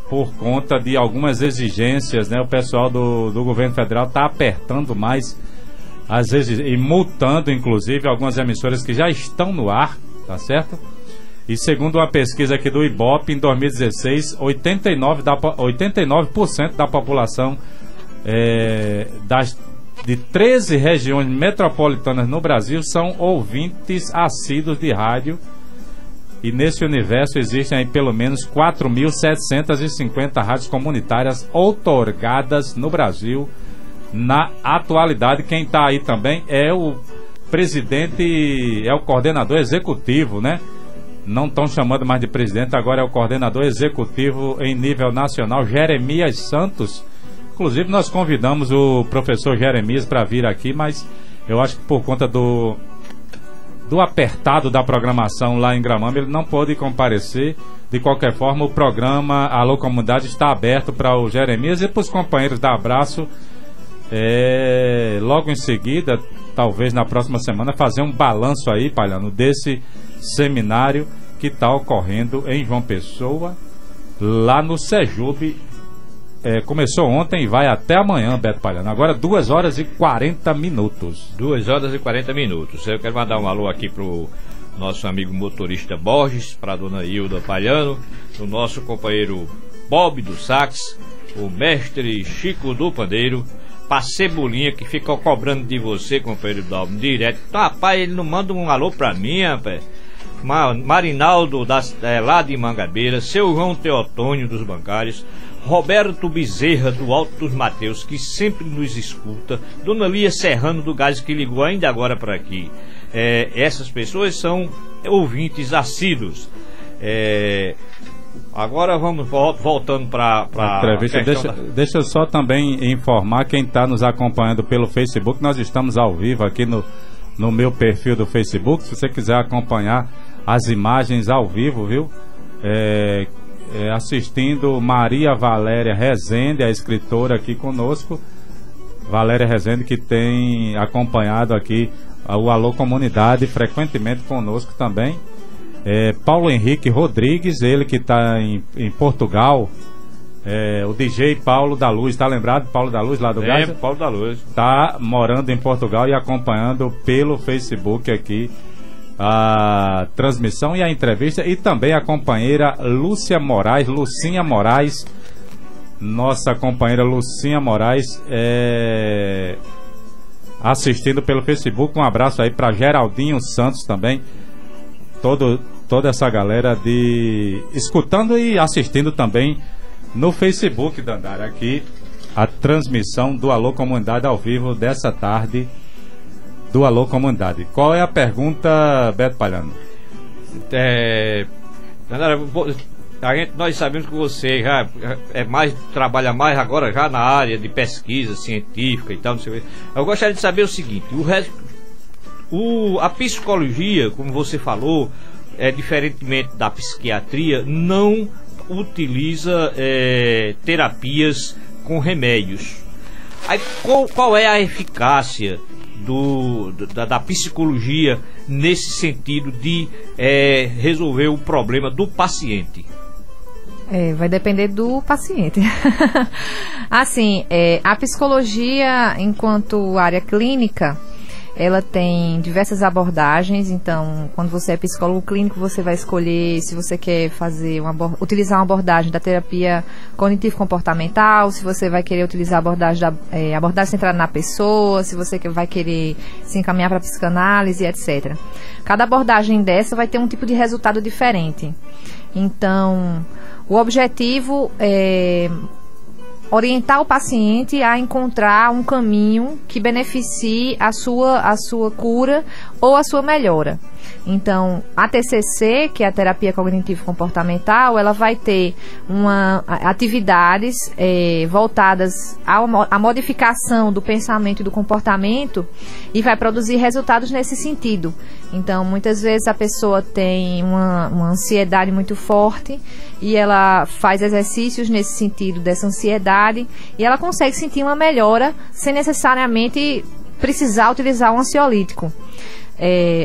por conta de algumas exigências, né? O pessoal do governo federal está apertando mais às vezes e multando inclusive algumas emissoras que já estão no ar, tá certo? E segundo uma pesquisa aqui do Ibope, em 2016, 89% da população de 13 regiões metropolitanas no Brasil são ouvintes assíduos de rádio. E nesse universo existem aí pelo menos 4.750 rádios comunitárias outorgadas no Brasil na atualidade. Quem está aí também é o presidente, é o coordenador executivo, né? Não estão chamando mais de presidente, agora é o coordenador executivo em nível nacional, Jeremias Santos. Inclusive nós convidamos o professor Jeremias para vir aqui, mas eu acho que por conta do apertado da programação lá em Gramame, ele não pôde comparecer. De qualquer forma, o programa Alô Comunidade está aberto para o Jeremias e para os companheiros da Abraço. Logo em seguida, talvez na próxima semana, fazer um balanço aí, Palhano, desse seminário que está ocorrendo em João Pessoa, lá no Sejube. Começou ontem e vai até amanhã, Beto Palhano. Agora 2 horas e 40 minutos. 2 horas e 40 minutos. Eu quero mandar um alô aqui pro nosso amigo motorista Borges, para a dona Hilda Palhano, o nosso companheiro Bob do Sax, o mestre Chico do Pandeiro, pra Cebolinha, que fica cobrando de você, companheiro Dalmo, direto. Então, rapaz, ele não manda um alô pra mim, rapaz. Marinaldo, lá de Mangabeira, seu João Teotônio dos Bancários, Roberto Bezerra do Alto dos Mateus, que sempre nos escuta, Dona Lia Serrano do Gás, que ligou ainda agora para aqui. Essas pessoas são ouvintes assíduos. Agora vamos voltando para a entrevista. Deixa eu só também informar quem está nos acompanhando pelo Facebook. Nós estamos ao vivo aqui no meu perfil do Facebook. Se você quiser acompanhar as imagens ao vivo, viu? Assistindo Maria Valéria Rezende, a escritora aqui conosco. Valéria Rezende, que tem acompanhado aqui o Alô Comunidade frequentemente conosco também. Paulo Henrique Rodrigues, ele que está em Portugal, o DJ Paulo da Luz, tá lembrado? Paulo da Luz lá do Gás? Paulo da Luz. Tá morando em Portugal e acompanhando pelo Facebook aqui a transmissão e a entrevista. E também a companheira Lucinha Moraes, nossa companheira Lucinha Moraes, assistindo pelo Facebook. Um abraço aí para Geraldinho Santos também. Toda essa galera escutando e assistindo também no Facebook, Dandara, aqui a transmissão do Alô Comunidade ao vivo dessa tarde do Alô Comunidade. Qual é a pergunta, Beto Palhano? Dandara, nós sabemos que você já trabalha mais agora já na área de pesquisa científica e tal, não sei o que. Eu gostaria de saber o seguinte: a psicologia, como você falou, diferentemente da psiquiatria, não utiliza terapias com remédios. Aí, qual é a eficácia da psicologia nesse sentido de resolver o problema do paciente? Vai depender do paciente. Assim, a psicologia, enquanto área clínica, ela tem diversas abordagens. Então, quando você é psicólogo clínico, você vai escolher se você quer utilizar uma abordagem da terapia cognitivo-comportamental, se você vai querer utilizar a abordagem centrada na pessoa, se você vai querer se encaminhar para a psicanálise, etc. Cada abordagem dessa vai ter um tipo de resultado diferente. Então, o objetivo é orientar o paciente a encontrar um caminho que beneficie a sua cura ou a sua melhora. Então, a TCC, que é a terapia cognitivo-comportamental, ela vai ter atividades voltadas à modificação do pensamento e do comportamento e vai produzir resultados nesse sentido. Então, muitas vezes a pessoa tem uma ansiedade muito forte e ela faz exercícios nesse sentido dessa ansiedade e ela consegue sentir uma melhora sem necessariamente precisar utilizar um ansiolítico.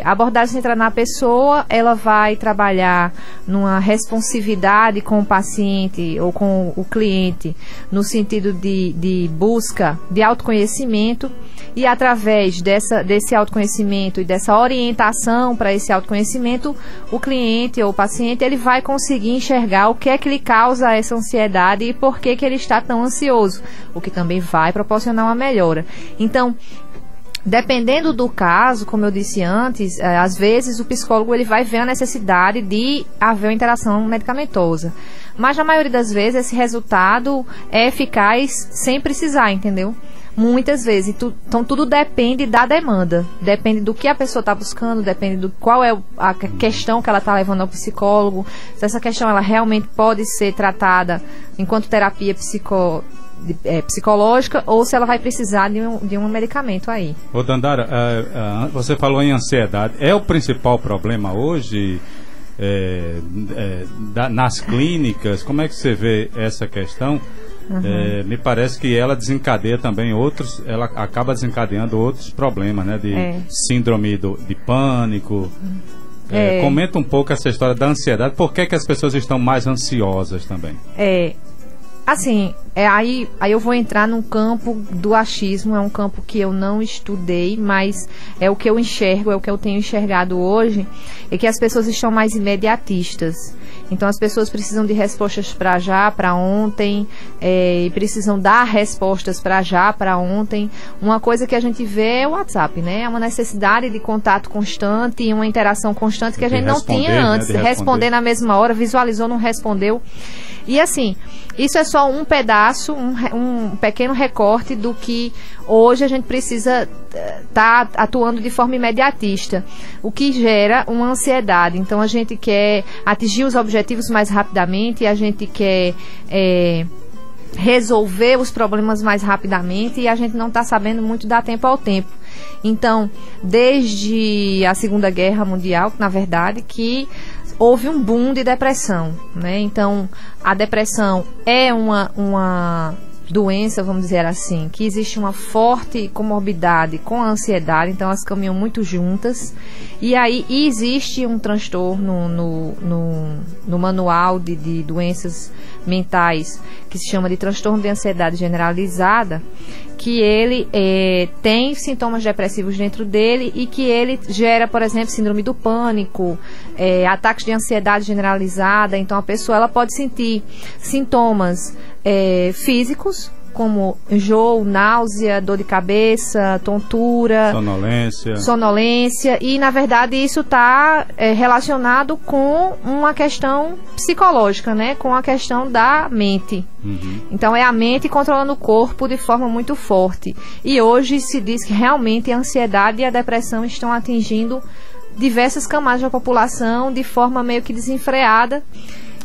A abordagem centrada na pessoa, ela vai trabalhar numa responsividade com o paciente ou com o cliente, no sentido de busca de autoconhecimento, e através desse autoconhecimento e dessa orientação para esse autoconhecimento, o cliente ou o paciente, ele vai conseguir enxergar o que é que lhe causa essa ansiedade e por que ele está tão ansioso, o que também vai proporcionar uma melhora. Então, dependendo do caso, como eu disse antes, às vezes o psicólogo ele vai ver a necessidade de haver uma interação medicamentosa. Mas na maioria das vezes esse resultado é eficaz sem precisar, entendeu? Muitas vezes. Então tudo depende da demanda. Depende do que a pessoa está buscando, depende do qual é a questão que ela está levando ao psicólogo. Se essa questão ela realmente pode ser tratada enquanto terapia psicológica ou se ela vai precisar de um medicamento aí. Ô Dandara, você falou em ansiedade. É o principal problema hoje nas clínicas? Como é que você vê essa questão? Uhum. Me parece que ela desencadeia também ela acaba desencadeando outros problemas, né? De síndrome de pânico. Comenta um pouco essa história da ansiedade. Por que as pessoas estão mais ansiosas também? Assim, aí eu vou entrar num campo do achismo, é um campo que eu não estudei, mas é o que eu enxergo, é o que eu tenho enxergado hoje, é que as pessoas estão mais imediatistas. Então as pessoas precisam de respostas para já, para ontem, e precisam dar respostas para já, para ontem. Uma coisa que a gente vê é o WhatsApp, né? É uma necessidade de contato constante e uma interação constante que a gente não tinha antes. Responder na mesma hora, visualizou, não respondeu. E assim, isso é só um pedaço, um pequeno recorte do que hoje a gente precisa estar atuando de forma imediatista, o que gera uma ansiedade. Então a gente quer atingir os objetivos mais rapidamente, a gente quer resolver os problemas mais rapidamente e a gente não está sabendo muito dar tempo ao tempo. Então, desde a Segunda Guerra Mundial, na verdade, que houve um boom de depressão, né? Então, a depressão é uma doença, vamos dizer assim, que existe uma forte comorbidade com a ansiedade, então elas caminham muito juntas. E aí existe um transtorno no manual de doenças mentais que se chama de transtorno de ansiedade generalizada, que ele tem sintomas depressivos dentro dele e que ele gera, por exemplo, síndrome do pânico, ataques de ansiedade generalizada. Então a pessoa ela pode sentir sintomas físicos, como enjoo, náusea, dor de cabeça, tontura, sonolência, e na verdade isso está relacionado com uma questão psicológica, né? Com a questão da mente. Uhum. Então é a mente controlando o corpo de forma muito forte. E hoje se diz que realmente a ansiedade e a depressão estão atingindo diversas camadas da população de forma meio que desenfreada.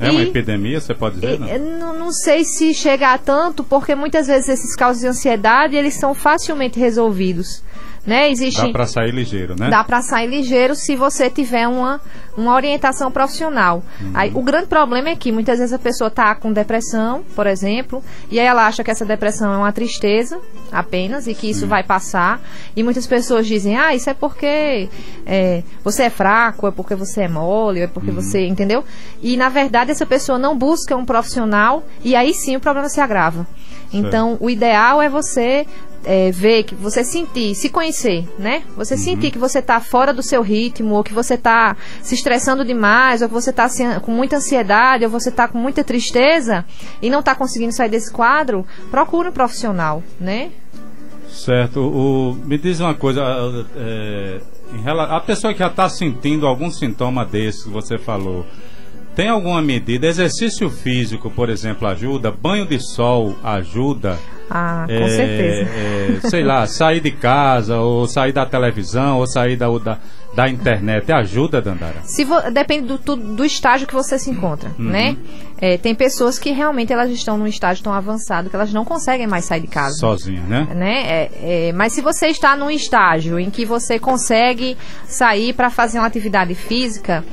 É uma epidemia, você pode dizer? Não sei se chega a tanto, porque muitas vezes esses casos de ansiedade, eles são facilmente resolvidos, né? Existe... Dá para sair ligeiro, né? Dá para sair ligeiro se você tiver uma orientação profissional. Aí, o grande problema é que muitas vezes a pessoa está com depressão, por exemplo, e aí ela acha que essa depressão é uma tristeza apenas e que isso vai passar. E muitas pessoas dizem, isso é porque você é fraco, é porque você é mole, é porque você... Entendeu? E, na verdade, essa pessoa não busca um profissional e aí sim o problema se agrava. Então, o ideal é você ver, que você sentir, se conhecer, né? Você sentir que você está fora do seu ritmo, ou que você está se estressando demais, ou que você está com muita ansiedade, ou você está com muita tristeza e não está conseguindo sair desse quadro, procure um profissional, né? Certo. Me diz uma coisa, a pessoa que já está sentindo algum sintoma desse que você falou, tem alguma medida? Exercício físico, por exemplo, ajuda? Banho de sol ajuda? Com certeza. Sei lá, sair de casa, ou sair da televisão, ou sair da internet, ajuda, Dandara? Depende do estágio que você se encontra, né? Tem pessoas que realmente elas estão num estágio tão avançado que elas não conseguem mais sair de casa. Sozinha, né? Mas se você está num estágio em que você consegue sair para fazer uma atividade física,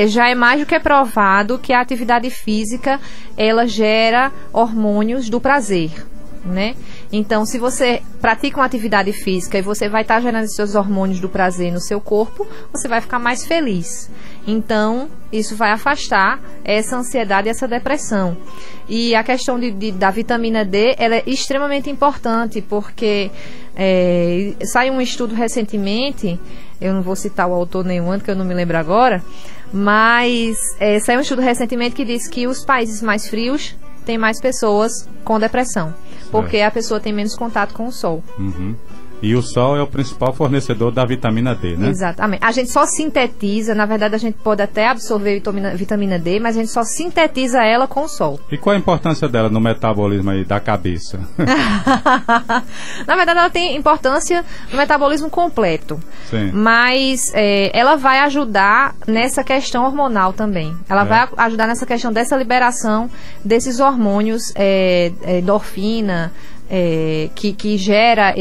já é mais do que provado que a atividade física, ela gera hormônios do prazer, né? Então, se você pratica uma atividade física e você vai estar gerando seus hormônios do prazer no seu corpo, você vai ficar mais feliz. Então, isso vai afastar essa ansiedade e essa depressão. E a questão da vitamina D, ela é extremamente importante, porque saiu um estudo recentemente, eu não vou citar o autor nenhum, que eu não me lembro agora, mas saiu um estudo recentemente que diz que os países mais frios têm mais pessoas com depressão, porque a pessoa tem menos contato com o sol. E o sol é o principal fornecedor da vitamina D, né? Exatamente. A gente só sintetiza, na verdade a gente pode até absorver vitamina D, mas a gente só sintetiza ela com o sol. E qual a importância dela no metabolismo aí da cabeça? Na verdade ela tem importância no metabolismo completo. Sim. Mas ela vai ajudar nessa questão hormonal também. Ela vai ajudar nessa questão dessa liberação desses hormônios, endorfina, que gera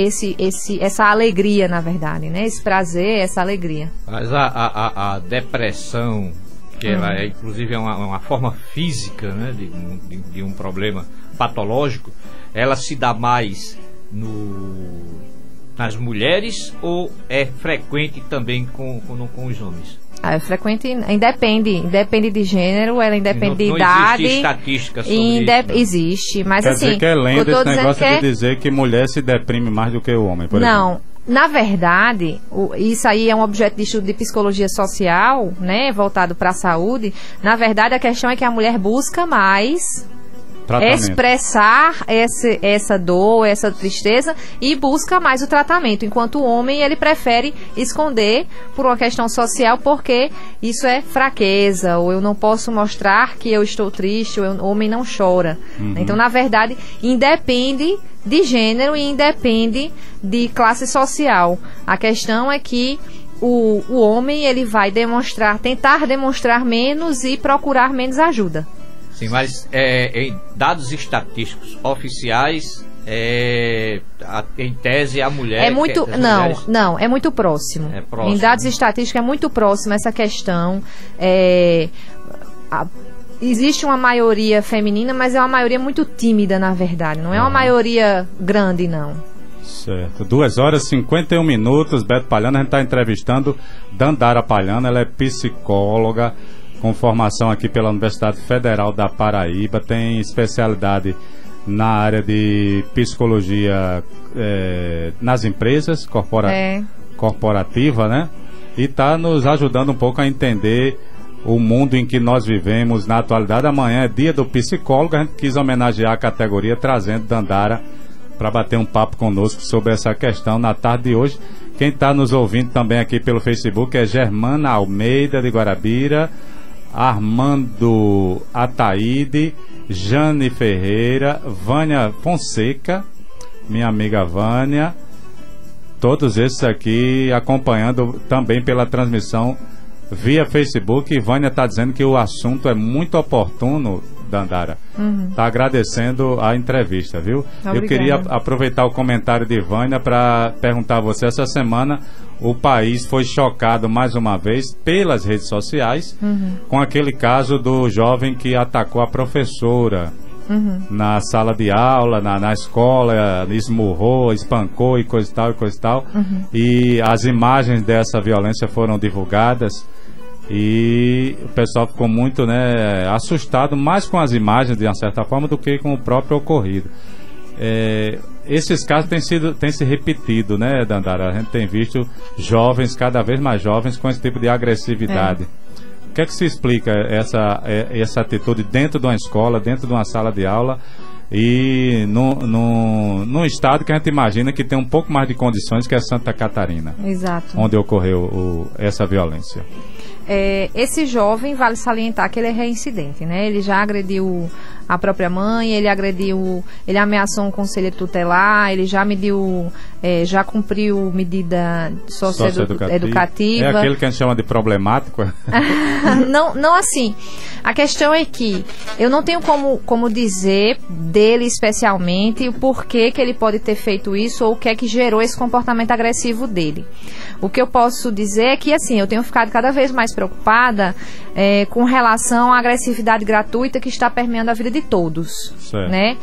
essa alegria, na verdade, né? Esse prazer, essa alegria. Mas a depressão, que ela inclusive é uma forma física, né, de um problema patológico, ela se dá mais nas mulheres ou é frequente também com os homens? É frequente, independe de gênero, ela independe de idade. Existe estatística sobre isso, né? Existe, mas Quer assim... dizer que é lenda esse negócio de dizer que mulher se deprime mais do que o homem, por exemplo. Não, na verdade, isso aí é um objeto de estudo de psicologia social, né, voltado para a saúde. Na verdade, a questão é que a mulher busca mais... expressar essa dor, essa tristeza, e busca mais o tratamento, enquanto o homem ele prefere esconder por uma questão social, porque isso é fraqueza, ou eu não posso mostrar que eu estou triste, ou o homem não chora. Então, na verdade, independe de gênero e independe de classe social. A questão é que o homem ele vai tentar demonstrar menos e procurar menos ajuda. Sim, mas em dados estatísticos oficiais, em tese, a mulher... É muito próximo. É próximo. Em dados estatísticos é muito próximo essa questão. Existe uma maioria feminina, mas é uma maioria muito tímida, na verdade. Não é uma maioria grande, não. Certo. 2h51, Beto Palhano. A gente está entrevistando Dandara Palhano, ela é psicóloga, com formação aqui pela Universidade Federal da Paraíba, tem especialidade na área de psicologia nas empresas, corporativa, né? E está nos ajudando um pouco a entender o mundo em que nós vivemos na atualidade. Amanhã é dia do psicólogo, a gente quis homenagear a categoria trazendo Dandara para bater um papo conosco sobre essa questão na tarde de hoje. Quem está nos ouvindo também aqui pelo Facebook é Germana Almeida de Guarabira, Armando Ataíde, Jane Ferreira, Vânia Fonseca, minha amiga Vânia, todos esses aqui acompanhando também pela transmissão via Facebook. E Vânia está dizendo que o assunto é muito oportuno, Dandara, está agradecendo a entrevista, viu? Obrigada. Eu queria aproveitar o comentário de Vânia para perguntar a você, essa semana o país foi chocado mais uma vez pelas redes sociais com aquele caso do jovem que atacou a professora na sala de aula, na escola, esmurrou, espancou e coisa e tal. E as imagens dessa violência foram divulgadas e o pessoal ficou muito, né, assustado mais com as imagens, de uma certa forma, do que com o próprio ocorrido. Esses casos têm se repetido, né, Dandara? A gente tem visto jovens, cada vez mais jovens, com esse tipo de agressividade. O que é que se explica essa atitude dentro de uma escola, dentro de uma sala de aula e num estado que a gente imagina que tem um pouco mais de condições, que é Santa Catarina? Exato. Onde ocorreu essa violência. Esse jovem, vale salientar que ele é reincidente, né? Ele já agrediu a própria mãe, ele ameaçou um conselheiro tutelar, ele já cumpriu medida socioeducativa. É aquele que a gente chama de problemático? Não assim. A questão é que eu não tenho como dizer dele especialmente o porquê que ele pode ter feito isso ou o que é que gerou esse comportamento agressivo dele. O que eu posso dizer é que, assim, eu tenho ficado cada vez mais preocupada com relação à agressividade gratuita que está permeando a vida de todos, né?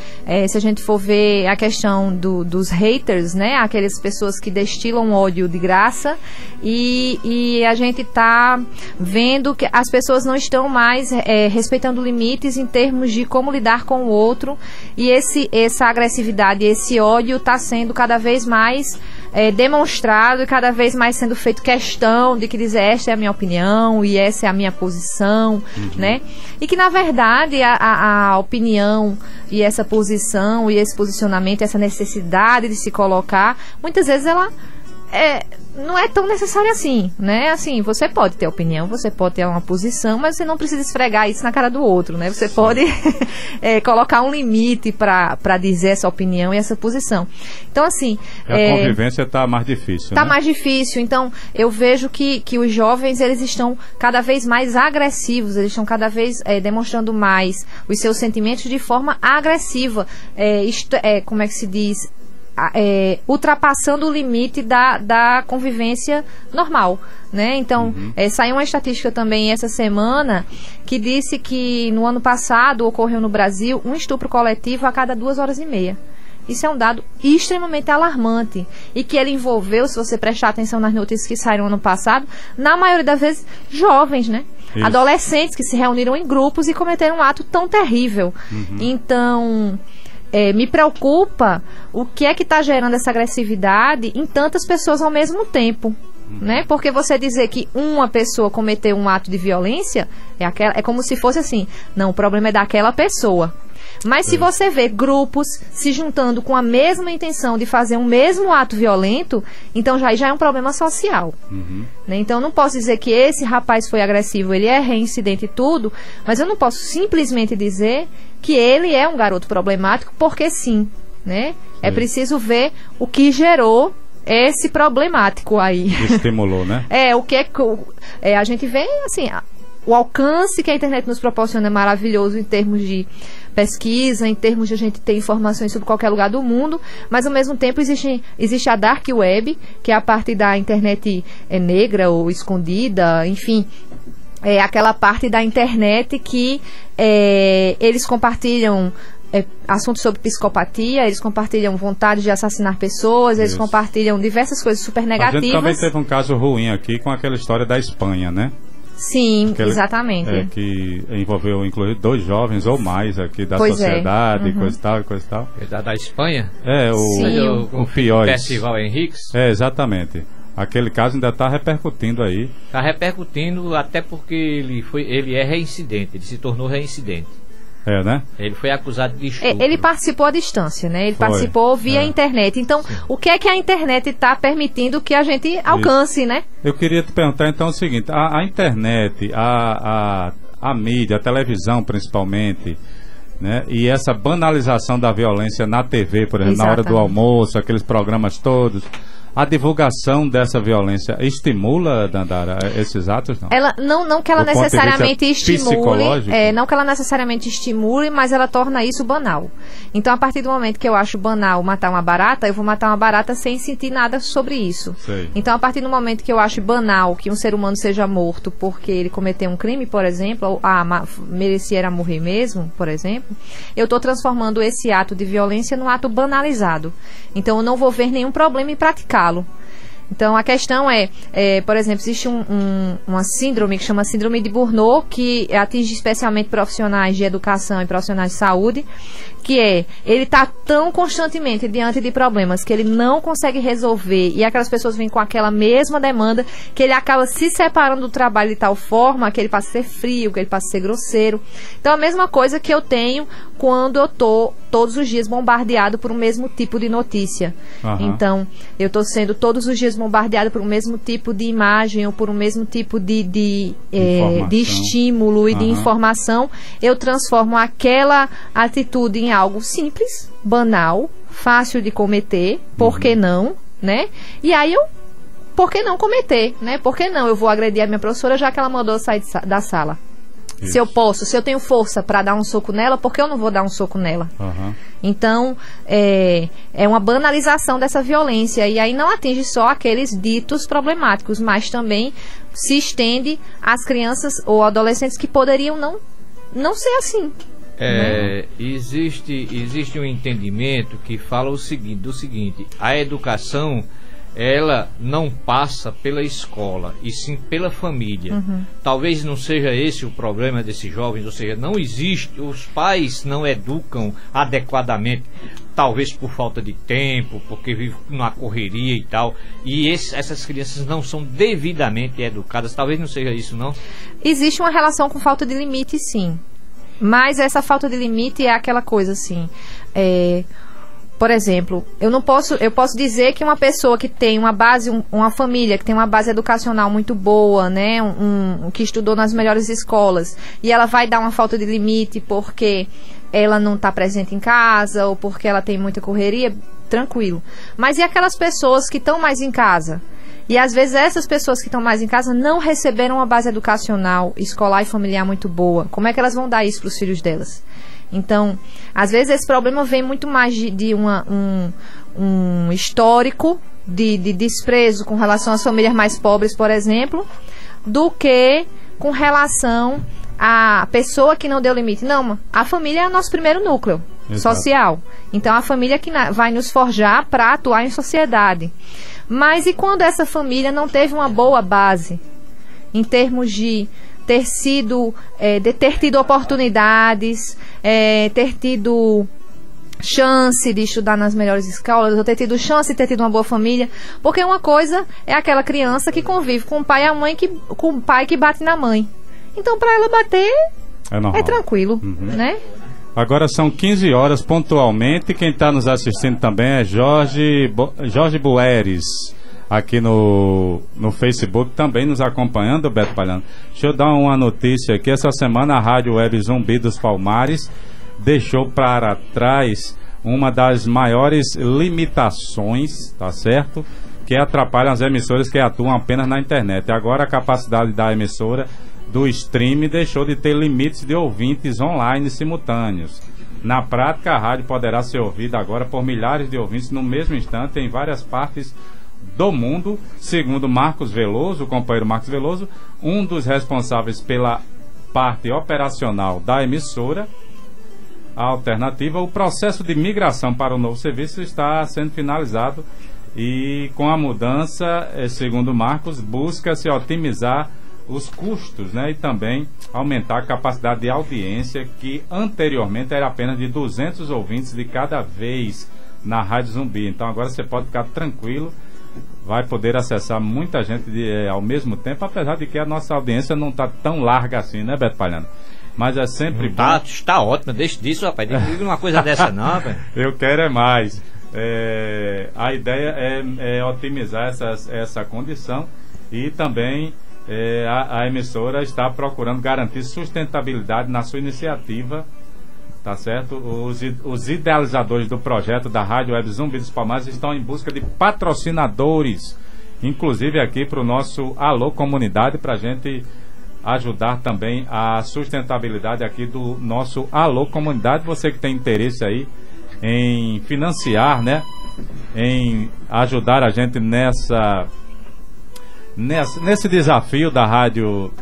Se a gente for ver a questão dos haters, né? Aquelas pessoas que destilam ódio de graça e a gente está vendo que as pessoas não estão mais respeitando limites em termos de como lidar com o outro, e essa agressividade, esse ódio está sendo cada vez mais demonstrado e cada vez mais sendo feito questão de que dizer esta é a minha opinião e essa é a minha posição, né? E que na verdade a opinião e essa posição e esse posicionamento, essa necessidade de se colocar, muitas vezes ela não é tão necessária assim, né? Assim, você pode ter opinião, você pode ter uma posição, mas você não precisa esfregar isso na cara do outro, né? Você pode colocar um limite para dizer essa opinião e essa posição. Então, assim... A convivência está mais difícil, Está mais difícil. Então, eu vejo que os jovens, eles estão cada vez mais agressivos, eles estão cada vez demonstrando mais os seus sentimentos de forma agressiva. Como é que se diz... ultrapassando o limite da convivência normal, né? Então, saiu uma estatística também essa semana que disse que no ano passado ocorreu no Brasil um estupro coletivo a cada 2 horas e meia. Isso é um dado extremamente alarmante e que ele envolveu, se você prestar atenção nas notícias que saíram ano passado, na maioria das vezes jovens, né? Isso. Adolescentes que se reuniram em grupos e cometeram um ato tão terrível. Então... me preocupa o que é que está gerando essa agressividade em tantas pessoas ao mesmo tempo, né? Porque você dizer que uma pessoa cometeu um ato de violência é como se fosse assim, não, o problema é daquela pessoa. Mas se você vê grupos se juntando com a mesma intenção de fazer um mesmo ato violento, então já é um problema social. Né? Então eu não posso dizer que esse rapaz foi agressivo, ele é reincidente e tudo, mas eu não posso simplesmente dizer que ele é um garoto problemático, porque sim, né? É preciso ver o que gerou esse problemático aí. Estimulou, né? O que a gente vê, assim, o alcance que a internet nos proporciona é maravilhoso em termos de pesquisa, em termos de a gente ter informações sobre qualquer lugar do mundo, mas ao mesmo tempo existe a Dark Web, que é a parte da internet negra ou escondida, enfim... aquela parte da internet que eles compartilham assuntos sobre psicopatia, eles compartilham vontade de assassinar pessoas, eles compartilham diversas coisas super negativas. A gente também teve um caso ruim aqui com aquela história da Espanha, né? Sim, exatamente. Que envolveu, inclusive, 2 jovens ou mais aqui da sociedade, coisa e tal. Da Espanha? O pior. Festival Henriques? Exatamente. Aquele caso ainda está repercutindo aí. Está repercutindo até porque ele é reincidente, ele se tornou reincidente. Né? Ele foi acusado de estupro. Ele participou à distância, né? Ele participou via internet. Então, o que é que a internet está permitindo que a gente alcance, né? Eu queria te perguntar então o seguinte, a internet, a mídia, a televisão principalmente, né? E essa banalização da violência na TV, por exemplo, na hora do almoço, aqueles programas todos, A divulgação dessa violência estimula, Dandara, esses atos? Não, ela, não que ela necessariamente estimule, não que ela necessariamente estimule, mas ela torna isso banal. Então, a partir do momento que eu acho banal matar uma barata, eu vou matar uma barata sem sentir nada sobre isso. Sei. Então, a partir do momento que eu acho banal que um ser humano seja morto porque ele cometeu um crime, por exemplo, ou merecia morrer mesmo, por exemplo, eu estou transformando esse ato de violência num ato banalizado. Então, eu não vou ver nenhum problema em praticá-lo. Então, a questão por exemplo, existe uma síndrome que chama Síndrome de Burnout, que atinge especialmente profissionais de educação e profissionais de saúde, que ele está tão constantemente diante de problemas que ele não consegue resolver, e aquelas pessoas vêm com aquela mesma demanda, que ele acaba se separando do trabalho de tal forma que ele passa a ser frio, que ele passa a ser grosseiro. Então, a mesma coisa que eu tenho quando eu estou todos os dias bombardeado por um mesmo tipo de notícia. Uhum. Então, eu estou sendo todos os dias bombardeado por um mesmo tipo de imagem ou por um mesmo tipo de estímulo e de informação. Eu transformo aquela atitude em algo simples, banal, fácil de cometer, por que não, né? E aí por que não cometer, né? Por que não? Eu vou agredir a minha professora já que ela mandou eu sair da sala. Isso. Se eu tenho força para dar um soco nela, por que eu não vou dar um soco nela? Uhum. Então, é uma banalização dessa violência, e aí não atinge só aqueles ditos problemáticos, mas também se estende às crianças ou adolescentes que poderiam não ser assim. Existe um entendimento que fala do seguinte: a educação, ela não passa pela escola, e sim pela família. Talvez não seja esse o problema desses jovens, ou seja, não existe, os pais não educam adequadamente, talvez por falta de tempo, porque vivem na correria e tal, e essas crianças não são devidamente educadas. Talvez não seja isso, não? Existe uma relação com falta de limite, sim. Mas essa falta de limite é aquela coisa assim, por exemplo, eu posso dizer que uma pessoa que tem uma base, uma família que tem uma base educacional muito boa, né, que estudou nas melhores escolas, e ela vai dar uma falta de limite porque ela não está presente em casa ou porque ela tem muita correria, tranquilo. Mas e aquelas pessoas que estão mais em casa? E às vezes essas pessoas que estão mais em casa não receberam uma base educacional, escolar e familiar muito boa. Como é que elas vão dar isso para os filhos delas? Então, às vezes esse problema vem muito mais de um histórico de desprezo com relação às famílias mais pobres, por exemplo, do que com relação à pessoa que não deu limite. Não, a família é o nosso primeiro núcleo social. Então, a família que vai nos forjar para atuar em sociedade. Mas e quando essa família não teve uma boa base em termos de ter tido oportunidades, ter tido chance de estudar nas melhores escolas, ou ter tido chance de ter tido uma boa família? Porque uma coisa é aquela criança que convive com o pai e a mãe, com o pai que bate na mãe. Então, para ela bater, é tranquilo, né? Agora são 15 horas pontualmente. Quem está nos assistindo também é Jorge Bueres, aqui no Facebook, também nos acompanhando, Beto Palhano. Deixa eu dar uma notícia aqui. Essa semana a Rádio Web Zumbi dos Palmares deixou para trás uma das maiores limitações, tá certo? Que atrapalham as emissoras que atuam apenas na internet. Agora a capacidade da emissora do stream deixou de ter limites de ouvintes online simultâneos. Na prática, a rádio poderá ser ouvida agora por milhares de ouvintes no mesmo instante em várias partes do mundo, segundo Marcos Veloso, o companheiro Marcos Veloso, um dos responsáveis pela parte operacional da emissora alternativa. O processo de migração para o novo serviço está sendo finalizado e com a mudança, segundo Marcos, busca-se otimizar os custos, né, e também aumentar a capacidade de audiência, que anteriormente era apenas de 200 ouvintes de cada vez na Rádio Zumbi. Então agora você pode ficar tranquilo, vai poder acessar muita gente ao mesmo tempo, apesar de que a nossa audiência não está tão larga assim, né, Beto Palhano? Mas é sempre bom. Está ótimo, deixa disso, rapaz. Não diga uma coisa dessa não, rapaz. Eu quero é mais. A ideia é otimizar essa condição, e também a emissora está procurando garantir sustentabilidade na sua iniciativa tá certo? Os idealizadores do projeto da Rádio Web Zumbi dos Palmares estão em busca de patrocinadores, inclusive aqui para o nosso Alô Comunidade, para a gente ajudar também a sustentabilidade aqui do nosso Alô Comunidade. Você que tem interesse aí em financiar, né? Em ajudar a gente nesse desafio da rádio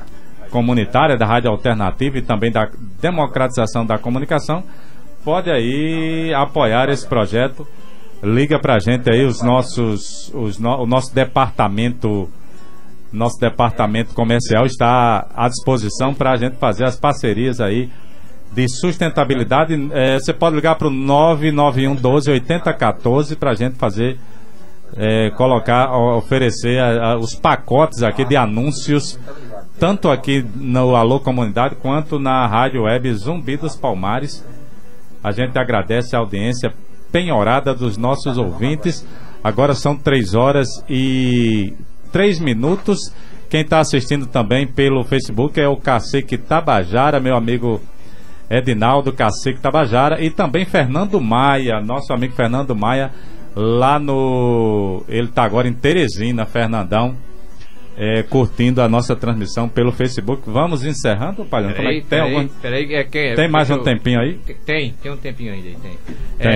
comunitária, da rádio alternativa e também da democratização da comunicação, pode aí apoiar esse projeto. Liga pra gente aí o nosso departamento comercial está à disposição para a gente fazer as parcerias aí de sustentabilidade. Você pode ligar para o 991 12 8014 para a gente fazer, oferecer os pacotes aqui de anúncios, tanto aqui no Alô Comunidade quanto na Rádio Web Zumbi dos Palmares. A gente agradece a audiência penhorada dos nossos ouvintes. Agora são 3h03. Quem está assistindo também pelo Facebook é o Cacique Tabajara, meu amigo Edinaldo Cacique Tabajara, e também Fernando Maia, nosso amigo Fernando Maia, ele está agora em Teresina, Fernandão, curtindo a nossa transmissão pelo Facebook. Vamos encerrando, Palhano? Tem mais um tempinho aí? Tem um tempinho ainda.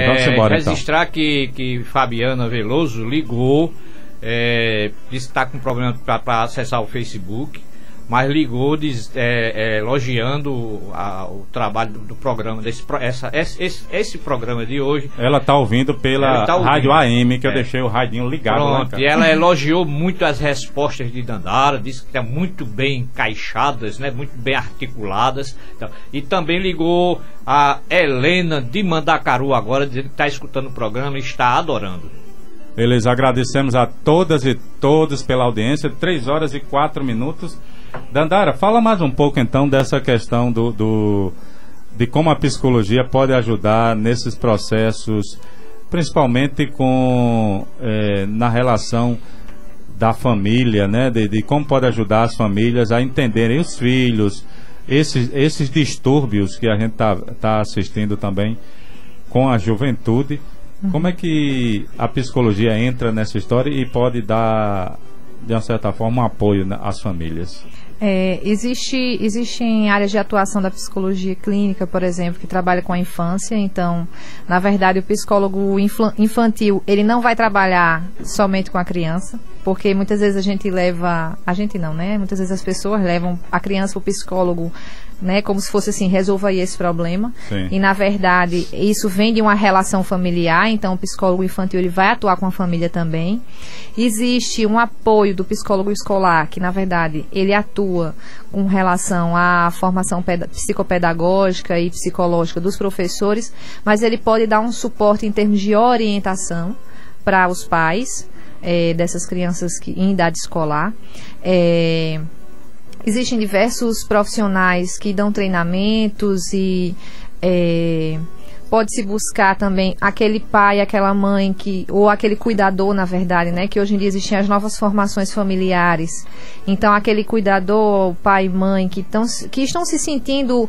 Vamos embora, registrar que Fabiana Veloso ligou, disse que está com problema para acessar o Facebook, mas ligou elogiando o trabalho do programa, esse programa de hoje. Ela está ouvindo pela Rádio AM, que eu deixei o radinho ligado. Pronto, lá, e ela elogiou muito as respostas de Dandara, disse que estão muito bem encaixadas, né, muito bem articuladas. Então, e também ligou a Helena de Mandacaru agora, dizendo que está escutando o programa e está adorando. Beleza, agradecemos a todas e todos pela audiência. 3h04. Dandara, fala mais um pouco então dessa questão de como a psicologia pode ajudar nesses processos, principalmente na relação da família, né? De como pode ajudar as famílias a entenderem os filhos, esses distúrbios que a gente tá assistindo também com a juventude. Como é que a psicologia entra nessa história e pode dar, de uma certa forma, um apoio às famílias? Existem áreas de atuação da psicologia clínica, por exemplo, que trabalha com a infância. Então, na verdade, o psicólogo infantil, ele não vai trabalhar somente com a criança, porque muitas vezes muitas vezes as pessoas levam a criança para o psicólogo, né, como se fosse assim, resolva aí esse problema. Sim. E na verdade isso vem de uma relação familiar, então o psicólogo infantil ele vai atuar com a família também. Existe um apoio do psicólogo escolar, que na verdade ele atua com relação à formação psicopedagógica e psicológica dos professores, mas ele pode dar um suporte em termos de orientação para os pais dessas crianças em idade escolar. Existem diversos profissionais que dão treinamentos e pode-se buscar também aquele pai, aquela mãe ou aquele cuidador, na verdade, né? Que hoje em dia existem as novas formações familiares. Então, aquele cuidador, pai e mãe que estão se sentindo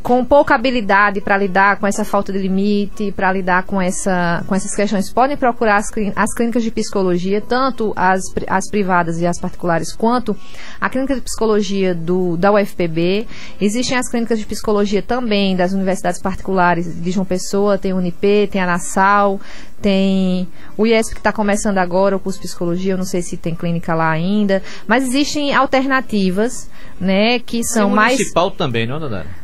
com pouca habilidade para lidar com essa falta de limite, para lidar com essas questões, podem procurar as clínicas de psicologia, tanto as privadas e as particulares, quanto a clínica de psicologia da UFPB. Existem as clínicas de psicologia também das universidades particulares de João Pessoa, tem a Unip, tem a Nassau, tem o IESP que está começando agora o curso de psicologia, eu não sei se tem clínica lá ainda, mas existem alternativas, né, que são mais... municipal também, não, Dandara?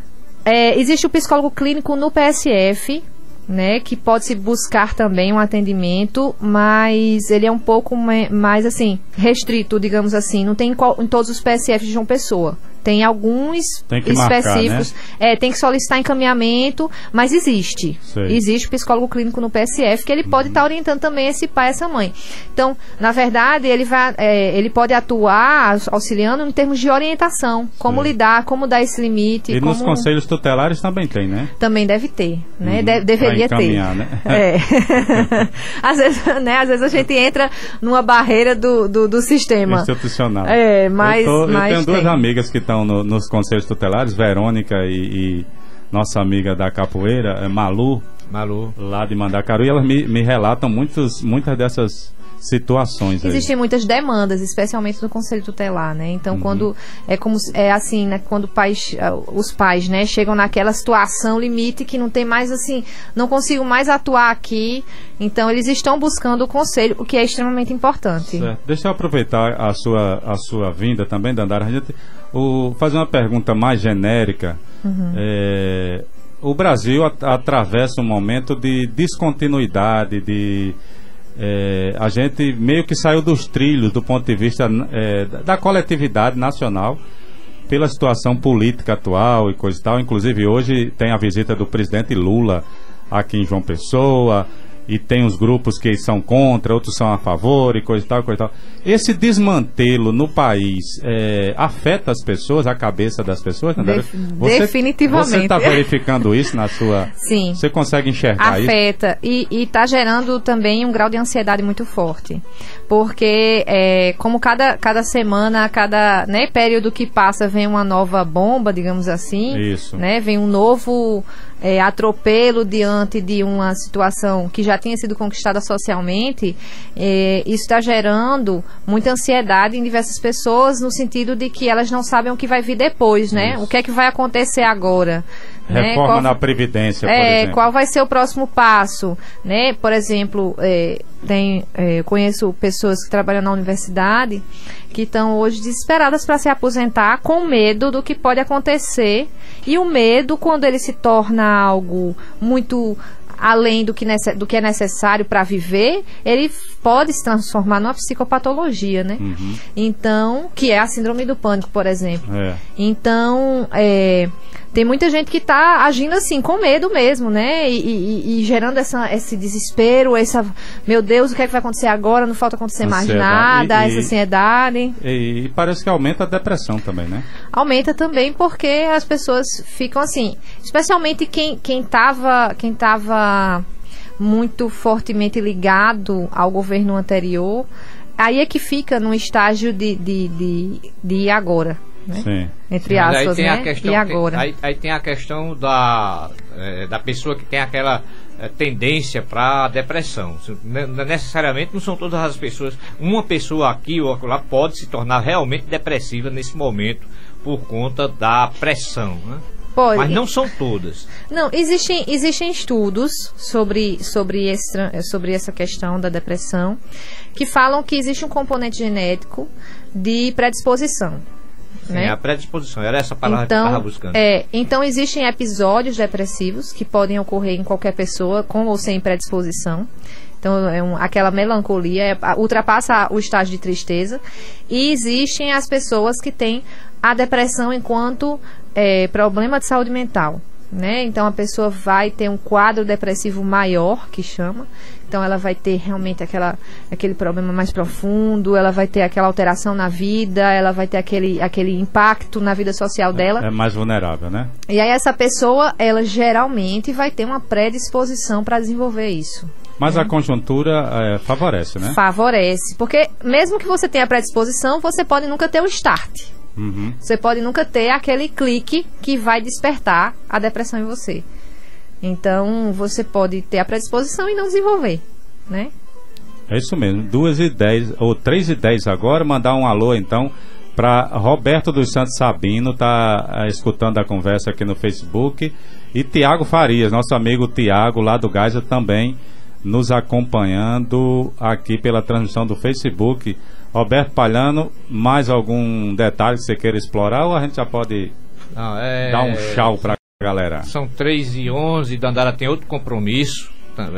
Existe o psicólogo clínico no PSF, né, que pode-se buscar também um atendimento, mas ele é um pouco mais assim, restrito, digamos assim, não tem em todos os PSFs de João Pessoa. Tem alguns específicos, marcar, né? Tem que solicitar encaminhamento, mas existe. Sei. Existe o psicólogo clínico no PSF, que ele pode estar orientando também esse pai e essa mãe. Então, na verdade, ele pode atuar auxiliando em termos de orientação, como lidar, como dar esse limite. E nos conselhos tutelares também tem, né? Também deve ter, né? Deveria ter. Né? Às vezes a gente entra numa barreira do sistema institucional. Mas eu tenho duas amigas que estão nos conselhos tutelares, Verônica e nossa amiga da capoeira, Malu, lá de Mandacaru, e elas me relatam muitas dessas situações. Existem muitas demandas, especialmente no Conselho Tutelar, né? Então, quando assim, né? Quando os pais, né, chegam naquela situação limite que não tem mais, assim, não consigo mais atuar aqui, então eles estão buscando o conselho, o que é extremamente importante. Certo. Deixa eu aproveitar a sua vinda também, Dandara, fazer uma pergunta mais genérica. O Brasil atravessa um momento de descontinuidade, a gente meio que saiu dos trilhos do ponto de vista da coletividade nacional pela situação política atual e coisa e tal. Inclusive hoje tem a visita do presidente Lula aqui em João Pessoa, e tem os grupos que são contra, outros são a favor e coisa e tal, coisa e tal. Esse desmantelo no país afeta as pessoas, a cabeça das pessoas? Definitivamente. Você está verificando isso na sua... Sim. Você consegue enxergar isso? Afeta. E está gerando também um grau de ansiedade muito forte. Porque como cada semana, cada período que passa vem uma nova bomba, digamos assim. Isso. Né, vem um novo... atropelo diante de uma situação que já tinha sido conquistada socialmente, isso está gerando muita ansiedade em diversas pessoas, no sentido de que elas não sabem o que vai vir depois, né? Isso. O que é que vai acontecer agora? Reforma na Previdência, por exemplo. Qual vai ser o próximo passo, né? Por exemplo, conheço pessoas que trabalham na universidade que estão hoje desesperadas para se aposentar, com medo do que pode acontecer, e o medo, quando ele se torna algo muito além do que é necessário para viver, ele pode se transformar numa psicopatologia, né? Então, que é a síndrome do pânico, por exemplo. Então, tem muita gente que está agindo assim, com medo mesmo, né? E gerando esse desespero, meu Deus, o que é que vai acontecer agora? Não falta acontecer mais nada, essa ansiedade. E parece que aumenta a depressão também, né? Aumenta também porque as pessoas ficam assim, especialmente quem estava muito fortemente ligado ao governo anterior, aí é que fica num estágio de agora. Né? Sim. Entre aspas, aí né? Questão, e agora. Aí tem a questão da pessoa que tem aquela tendência para depressão. Necessariamente não são todas as pessoas. Uma pessoa aqui ou lá pode se tornar realmente depressiva nesse momento por conta da pressão, né? Pode. Mas não são todas. Não, existem estudos sobre essa questão da depressão que falam que existe um componente genético de predisposição. Sim, né? A predisposição, era essa palavra que eu estava buscando. Então existem episódios depressivos que podem ocorrer em qualquer pessoa, com ou sem predisposição. Então, aquela melancolia ultrapassa o estágio de tristeza. E existem as pessoas que têm a depressão enquanto problema de saúde mental, né? Então, a pessoa vai ter um quadro depressivo maior, que chama. Então, ela vai ter realmente aquele problema mais profundo, ela vai ter aquela alteração na vida, ela vai ter aquele impacto na vida social dela. É mais vulnerável, né? E aí, essa pessoa, ela geralmente vai ter uma predisposição para desenvolver isso. Mas a conjuntura favorece, né? Favorece, porque mesmo que você tenha predisposição, você pode nunca ter o start. Uhum. Você pode nunca ter aquele clique que vai despertar a depressão em você. Então, você pode ter a predisposição e não desenvolver, né? É isso mesmo. 2h10 ou 3h10 agora. Mandar um alô, então, para Roberto dos Santos Sabino, tá escutando a conversa aqui no Facebook. E Tiago Farias, nosso amigo Tiago, lá do Geisel, também nos acompanhando aqui pela transmissão do Facebook. Roberto Palhano, mais algum detalhe que você queira explorar, ou a gente já pode dar um tchau pra galera? São 3h11, Dandara tem outro compromisso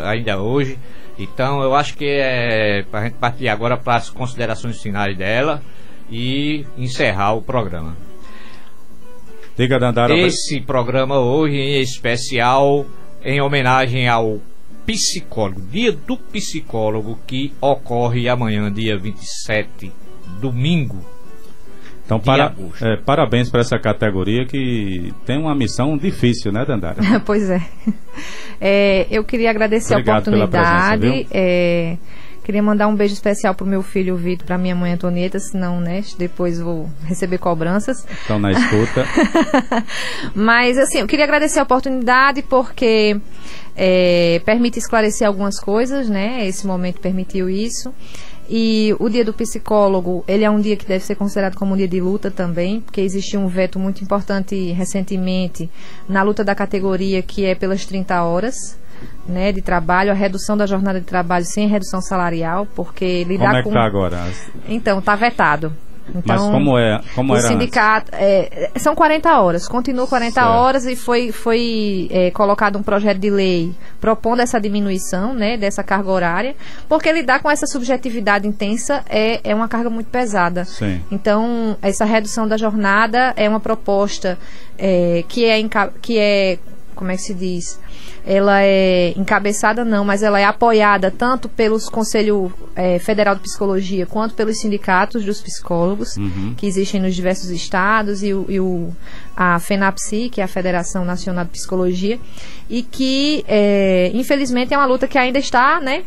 ainda hoje, então eu acho que é pra gente partir agora para as considerações finais dela e encerrar o programa. Diga, Dandara. Esse programa hoje em especial em homenagem ao psicólogo, dia do psicólogo, que ocorre amanhã, dia 27, domingo. Então, parabéns para essa categoria que tem uma missão difícil, né, Dandara? Pois é. Eu queria agradecer. Obrigado a oportunidade. Queria mandar um beijo especial pro meu filho Vitor, pra minha mãe Antonieta, senão, né, depois vou receber cobranças. Estão na escuta. Mas, assim, eu queria agradecer a oportunidade porque permite esclarecer algumas coisas, né? Esse momento permitiu isso. E o Dia do Psicólogo, ele é um dia que deve ser considerado como um dia de luta também, porque existiu um veto muito importante recentemente na luta da categoria, que é pelas 30 horas, né, de trabalho, a redução da jornada de trabalho sem redução salarial, porque lidar como é que tá agora? Então, está vetado. Então, mas como era o sindicato são 40 horas, continua 40 certo. horas e foi colocado um projeto de lei propondo essa diminuição, né, dessa carga horária, porque lidar com essa subjetividade intensa é uma carga muito pesada. Sim. Então, essa redução da jornada é uma proposta que é, como é que se diz? Ela é encabeçada, não, mas ela é apoiada tanto pelos Conselho Federal de Psicologia quanto pelos sindicatos dos psicólogos, que existem nos diversos estados, e a FENAPSI, que é a Federação Nacional de Psicologia, e que, infelizmente, é uma luta que ainda está, né,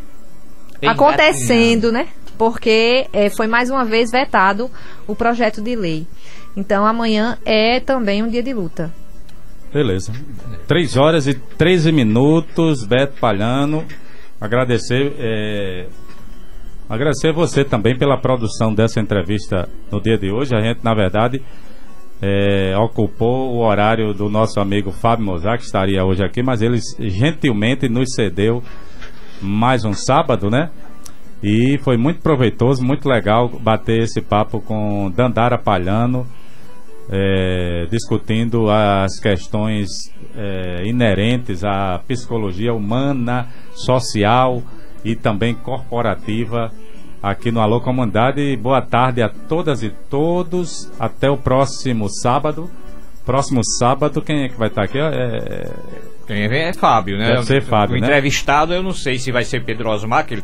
acontecendo, né, porque foi mais uma vez vetado o projeto de lei. Então, amanhã é também um dia de luta. Beleza. 3 horas e 13 minutos, Beto Palhano. Agradecer você também pela produção dessa entrevista no dia de hoje. A gente, na verdade, ocupou o horário do nosso amigo Fábio Mozart, que estaria hoje aqui, mas ele gentilmente nos cedeu mais um sábado, né? E foi muito proveitoso, muito legal bater esse papo com Dandara Palhano, discutindo as questões inerentes à psicologia humana, social e também corporativa aqui no Alô Comunidade. Boa tarde a todas e todos. Até o próximo sábado. Próximo sábado, quem é que vai estar aqui? Quem vem é Fábio, né? Deve ser Fábio, o entrevistado, né? Eu não sei se vai ser Pedro Osmar, que ele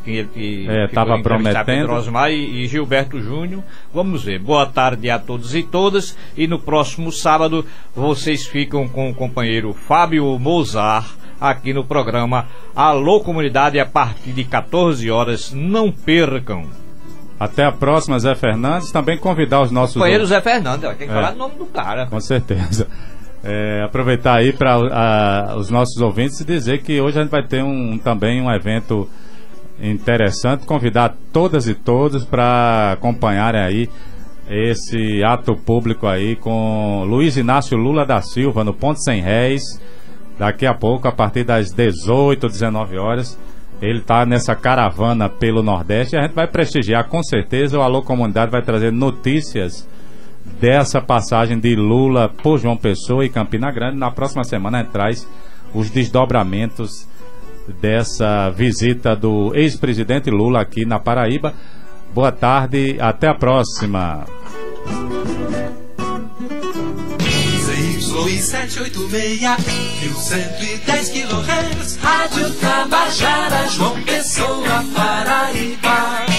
estava prometendo. Pedro Osmar e Gilberto Júnior. Vamos ver. Boa tarde a todos e todas. E no próximo sábado vocês ficam com o companheiro Fábio Mozart aqui no programa Alô Comunidade a partir de 14 horas. Não percam. Até a próxima, Zé Fernandes. Também convidar os nossos... Companheiro Zé Fernandes, tem que falar do nome do cara. Com certeza. Aproveitar aí para os nossos ouvintes e dizer que hoje a gente vai ter também um evento interessante, convidar todas e todos para acompanharem aí esse ato público aí com Luiz Inácio Lula da Silva no Ponto Sem Réis, daqui a pouco, a partir das 18, 19 horas. Ele está nessa caravana pelo Nordeste e a gente vai prestigiar, com certeza. O Alô Comunidade vai trazer notícias dessa passagem de Lula por João Pessoa e Campina Grande. Na próxima semana a gente traz os desdobramentos dessa visita do ex-presidente Lula aqui na Paraíba. Boa tarde, até a próxima. ZYI 786, 1110 kHz, Rádio Tabajara, João Pessoa, Paraíba.